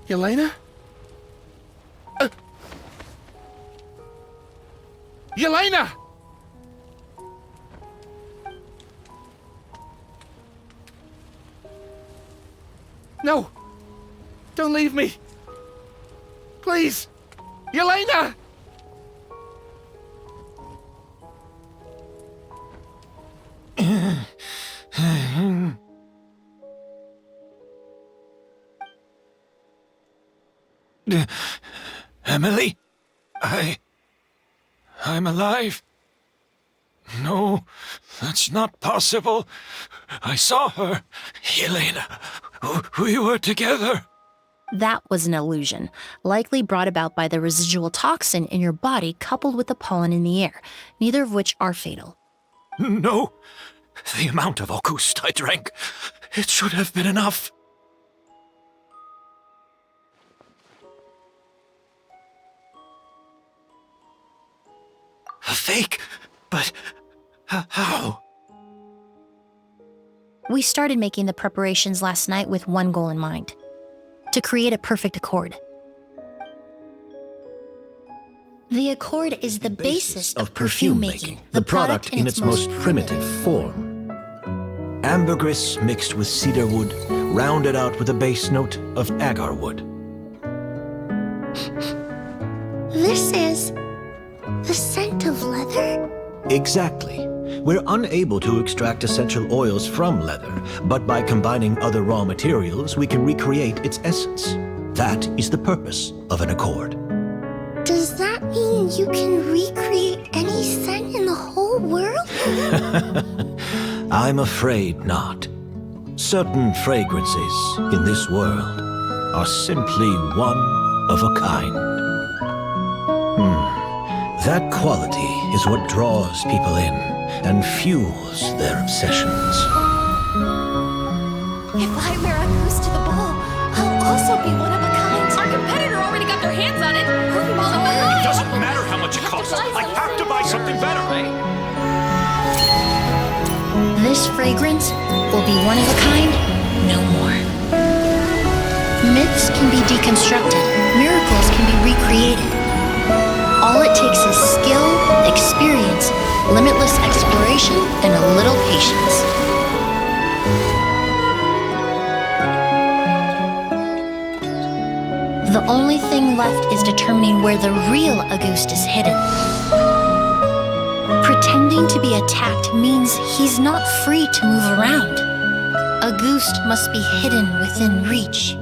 [SPEAKER 16] Yelena? Yelena! No! Don't leave me! Please! Yelena!
[SPEAKER 7] Emilie? I'm alive. No, that's not possible. I saw her. Yelena, we were together.
[SPEAKER 5] That was an illusion, likely brought about by the residual toxin in your body coupled with the pollen in the air, neither of which are fatal.
[SPEAKER 7] No, the amount of Auguste I drank, it should have been enough. A fake? But how?
[SPEAKER 5] We started making the preparations last night with one goal in mind: to create a perfect accord. The accord is the basis of perfume making,
[SPEAKER 7] the product in its most primitive form. Ambergris mixed with cedarwood, rounded out with a base note of agarwood.
[SPEAKER 3] This is the scent of leather?
[SPEAKER 7] Exactly. We're unable to extract essential oils from leather, but by combining other raw materials, we can recreate its essence. That is the purpose of an accord.
[SPEAKER 3] Does that mean you can recreate any scent in the whole world?
[SPEAKER 7] I'm afraid not. Certain fragrances in this world are simply one of a kind. That quality is what draws people in and fuels their obsessions.
[SPEAKER 9] If I wear a goose to the ball, I'll also be one of a kind.
[SPEAKER 14] Our competitor already got their hands on it.
[SPEAKER 4] It doesn't matter how much it costs. I have to buy something better.
[SPEAKER 5] This fragrance will be one of a kind, no more. Myths can be deconstructed, miracles can be recreated. All it takes is skill, experience, limitless exploration, and a little patience. The only thing left is determining where the real Auguste is hidden. Pretending to be attacked means he's not free to move around. Auguste must be hidden within reach.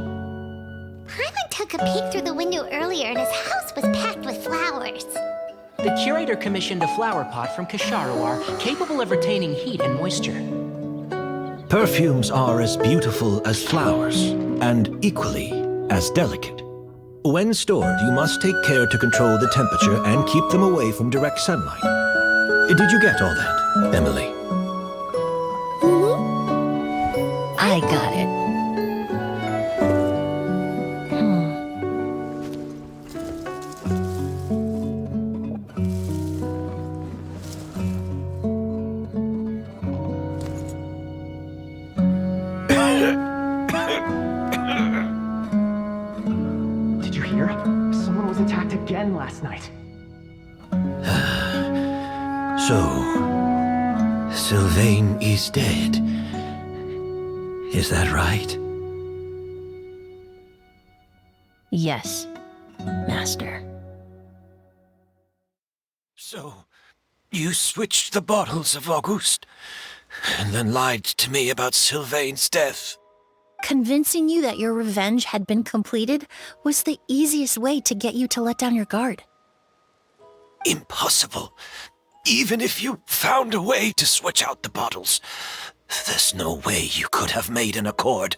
[SPEAKER 3] Paimon took a peek through the window earlier and his house was packed with flowers.
[SPEAKER 1] The curator commissioned a flower pot from Kasharawar capable of retaining heat and moisture.
[SPEAKER 7] Perfumes are as beautiful as flowers, and equally as delicate. When stored, you must take care to control the temperature and keep them away from direct sunlight. Did you get all that, Emilie?
[SPEAKER 5] I got it.
[SPEAKER 12] Did you hear? Someone was attacked again last night.
[SPEAKER 7] So, Sylvain is dead. Is that right?
[SPEAKER 5] Yes, Master.
[SPEAKER 7] So, you switched the bottles of Auguste, and then lied to me about Sylvain's death.
[SPEAKER 5] Convincing you that your revenge had been completed was the easiest way to get you to let down your guard.
[SPEAKER 7] Impossible. Even if you found a way to switch out the bottles, there's no way you could have made an accord.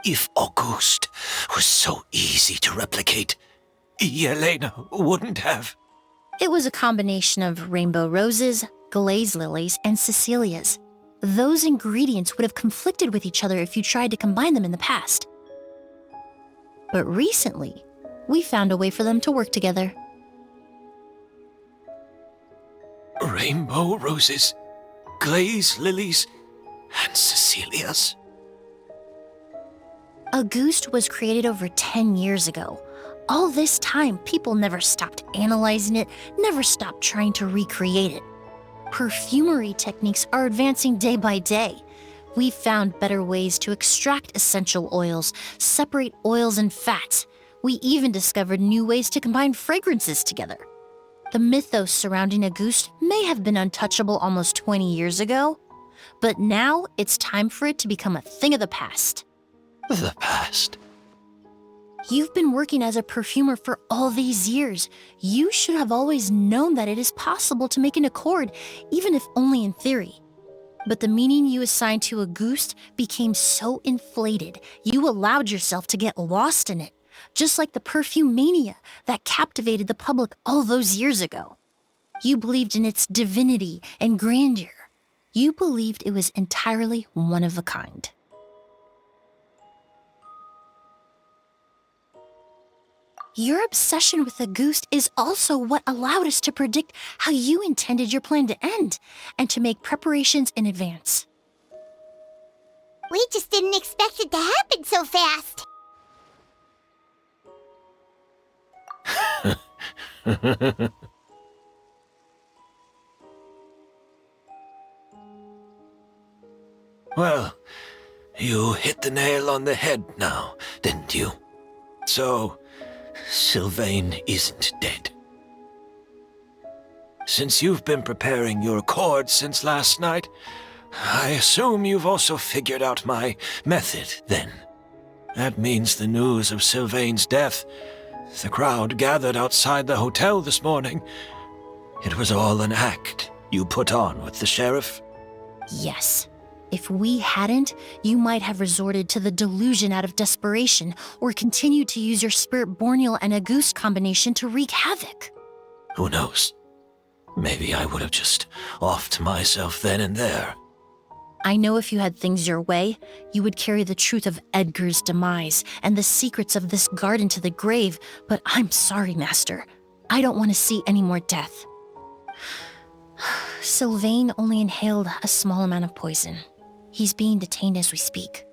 [SPEAKER 7] If Auguste was so easy to replicate, Yelena wouldn't have.
[SPEAKER 5] It was a combination of rainbow roses, glaze lilies, and Cecilias. Those ingredients would have conflicted with each other if you tried to combine them in the past. But recently, we found a way for them to work together.
[SPEAKER 7] Rainbow roses, glaze lilies, and Cecilias.
[SPEAKER 5] Auguste was created over 10 years ago. All this time, people never stopped analyzing it, never stopped trying to recreate it. Perfumery techniques are advancing day by day. We've found better ways to extract essential oils, separate oils and fats. We even discovered new ways to combine fragrances together. The mythos surrounding Auguste may have been untouchable almost 20 years ago, but now it's time for it to become a thing of the past.
[SPEAKER 7] The past?
[SPEAKER 5] You've been working as a perfumer for all these years. You should have always known that it is possible to make an accord, even if only in theory. But the meaning you assigned to Auguste became so inflated, you allowed yourself to get lost in it, just like the perfume mania that captivated the public all those years ago. You believed in its divinity and grandeur. You believed it was entirely one of a kind. Your obsession with Auguste is also what allowed us to predict how you intended your plan to end, and to make preparations in advance.
[SPEAKER 3] We just didn't expect it to happen so fast.
[SPEAKER 7] Well, you hit the nail on the head now, didn't you? So, Sylvain isn't dead. Since you've been preparing your accord since last night, I assume you've also figured out my method, then. That means the news of Sylvain's death, the crowd gathered outside the hotel this morning, it was all an act you put on with the sheriff?
[SPEAKER 5] Yes. If we hadn't, you might have resorted to the delusion out of desperation, or continued to use your Spirit Borneal and Auguste combination to wreak havoc.
[SPEAKER 7] Who knows? Maybe I would have just offed myself then and there.
[SPEAKER 5] I know if you had things your way, you would carry the truth of Edgar's demise and the secrets of this garden to the grave, but I'm sorry, Master. I don't want to see any more death. Sylvain only inhaled a small amount of poison. He's being detained as we speak.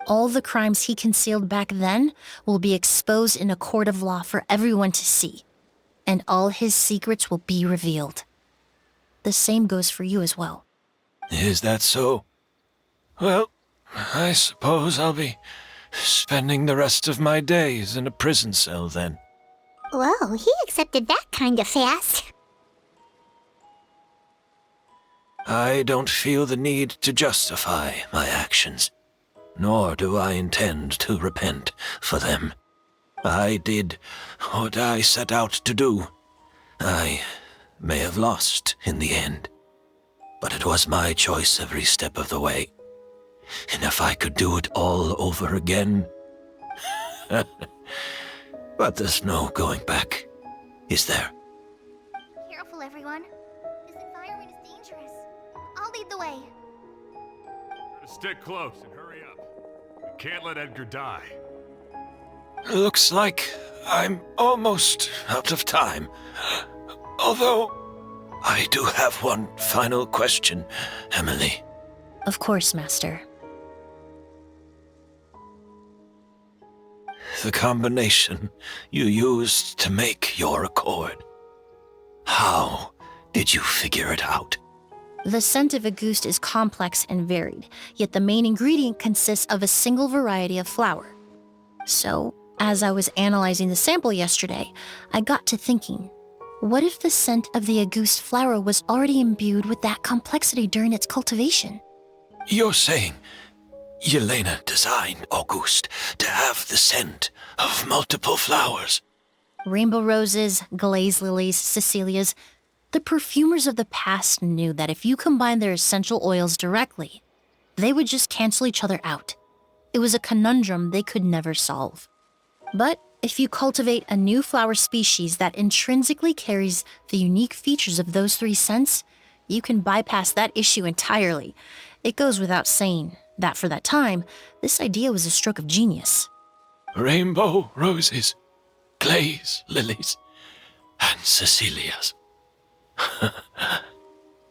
[SPEAKER 5] All the crimes he concealed back then will be exposed in a court of law for everyone to see, and all his secrets will be revealed. The same goes for you as well.
[SPEAKER 7] Is that so? Well, I suppose I'll be spending the rest of my days in a prison cell then.
[SPEAKER 3] Whoa, he accepted that kind of fast.
[SPEAKER 7] I don't feel the need to justify my actions, nor do I intend to repent for them. I did what I set out to do. I may have lost in the end, but it was my choice every step of the way. And if I could do it all over again... But there's no going back, is there?
[SPEAKER 9] Careful, everyone. This environment is dangerous. I'll lead the way.
[SPEAKER 2] Stick close and hurry up. We can't let Edgar die.
[SPEAKER 7] Looks like I'm almost out of time. Although, I do have one final question, Emilie.
[SPEAKER 5] Of course, Master.
[SPEAKER 7] The combination you used to make your accord. How did you figure it out?
[SPEAKER 5] The scent of a goose is complex and varied, yet the main ingredient consists of a single variety of flower. So, as I was analyzing the sample yesterday, I got to thinking, what if the scent of the Auguste flower was already imbued with that complexity during its cultivation?
[SPEAKER 7] You're saying Yelena designed Auguste to have the scent of multiple flowers?
[SPEAKER 5] Rainbow roses, glaze lilies, Cecilias. The perfumers of the past knew that if you combined their essential oils directly, they would just cancel each other out. It was a conundrum they could never solve. But if you cultivate a new flower species that intrinsically carries the unique features of those three scents, you can bypass that issue entirely. It goes without saying that for that time, this idea was a stroke of genius.
[SPEAKER 7] Rainbow roses, glaze lilies, and Cecilias.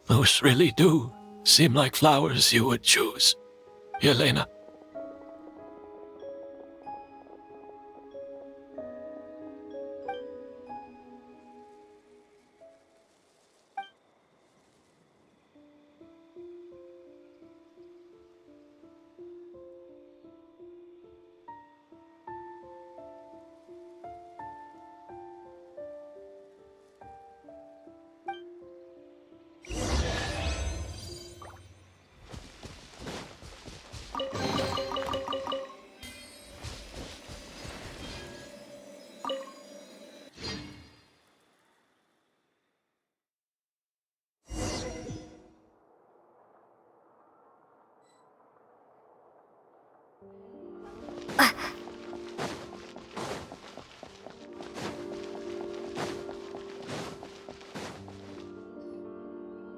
[SPEAKER 7] Those really do seem like flowers you would choose, Yelena.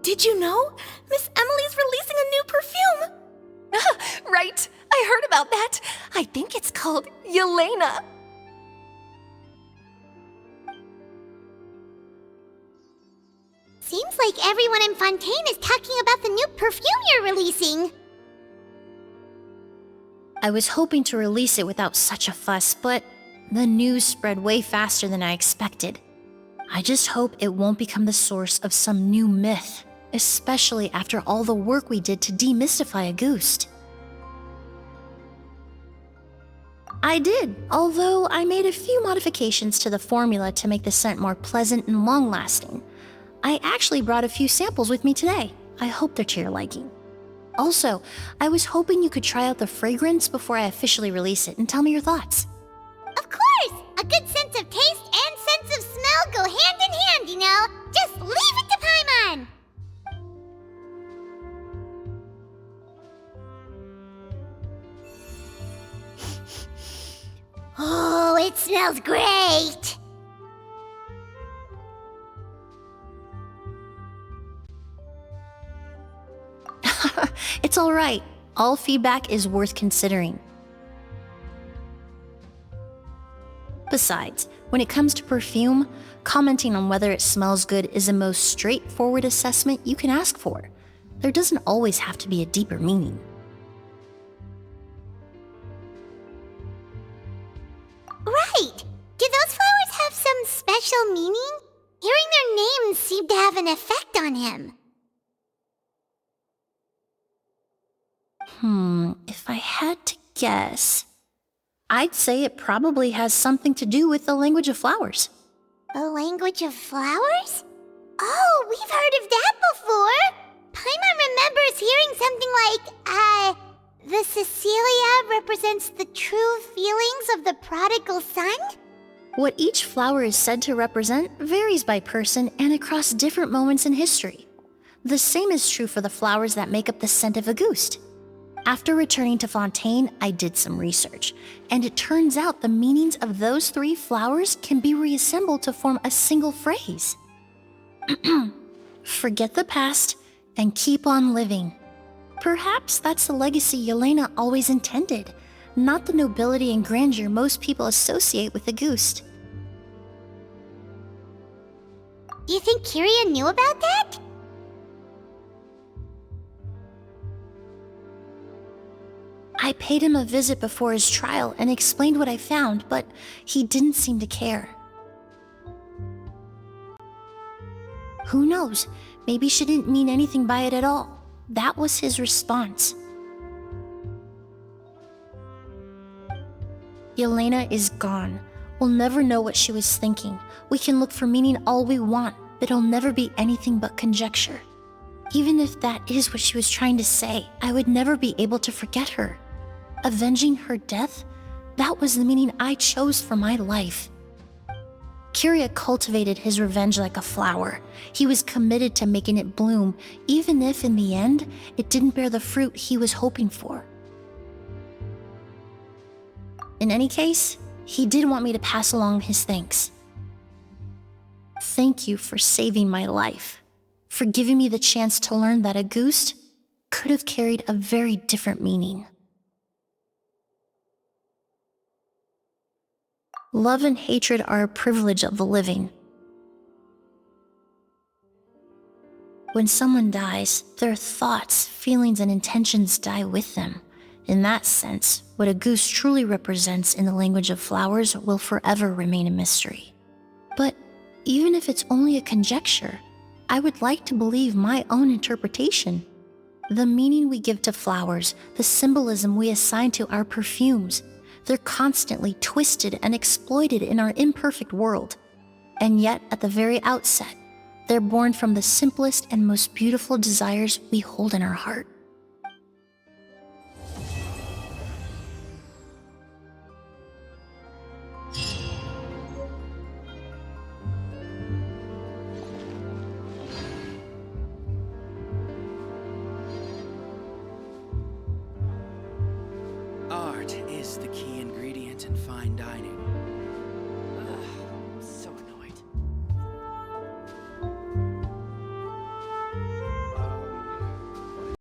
[SPEAKER 17] Did you know? Miss Emilie's releasing a new perfume! Right, I heard about that. I think it's called Yelena.
[SPEAKER 3] Seems like everyone in Fontaine is talking about the new perfume you're releasing.
[SPEAKER 5] I was hoping to release it without such a fuss, but the news spread way faster than I expected. I just hope it won't become the source of some new myth, especially after all the work we did to demystify Auguste. I did, although I made a few modifications to the formula to make the scent more pleasant and long-lasting. I actually brought a few samples with me today. I hope they're to your liking. Also, I was hoping you could try out the fragrance before I officially release it and tell me your thoughts.
[SPEAKER 3] Of course! A good sense of taste and sense of smell go hand in hand, you know? Just leave it to Paimon! Oh, it smells great!
[SPEAKER 5] It's all right. All feedback is worth considering. Besides, when it comes to perfume, commenting on whether it smells good is the most straightforward assessment you can ask for. There doesn't always have to be a deeper meaning.
[SPEAKER 3] Right! Do those flowers have some special meaning? Hearing their names seemed to have an effect on him.
[SPEAKER 5] If I had to guess, I'd say it probably has something to do with the language of flowers.
[SPEAKER 3] The language of flowers? Oh, we've heard of that before! Paimon hearing something like, the Cecilia represents the true feelings of the prodigal son?
[SPEAKER 5] What each flower is said to represent varies by person and across different moments in history. The same is true for the flowers that make up the scent of Auguste. After returning to Fontaine, I did some research, and it turns out the meanings of those 3 flowers can be reassembled to form a single phrase. Forget the past and keep on living. Perhaps that's the legacy Yelena always intended, not the nobility and grandeur most people associate with Auguste.
[SPEAKER 3] Do you think Kyria knew about that?
[SPEAKER 5] I paid him a visit before his trial and explained what I found, but he didn't seem to care. Who knows? Maybe she didn't mean anything by it at all. That was his response. Yelena is gone. We'll never know what she was thinking. We can look for meaning all we want, but it'll never be anything but conjecture. Even if that is what she was trying to say, I would never be able to forget her. Avenging her death? That was the meaning I chose for my life. Kyria cultivated his revenge like a flower. He was committed to making it bloom, even if in the end, it didn't bear the fruit he was hoping for. In any case, he did want me to pass along his thanks. Thank you for saving my life, for giving me the chance to learn that Auguste could have carried a very different meaning. Love and hatred are a privilege of the living. When someone dies, their thoughts, feelings, and intentions die with them. In that sense, what Auguste truly represents in the language of flowers will forever remain a mystery. But even if it's only a conjecture, I would like to believe my own interpretation. The meaning we give to flowers, the symbolism we assign to our perfumes, they're constantly twisted and exploited in our imperfect world. And yet, at the very outset, they're born from the simplest and most beautiful desires we hold in our heart.
[SPEAKER 18] Art is the key ingredient in fine dining.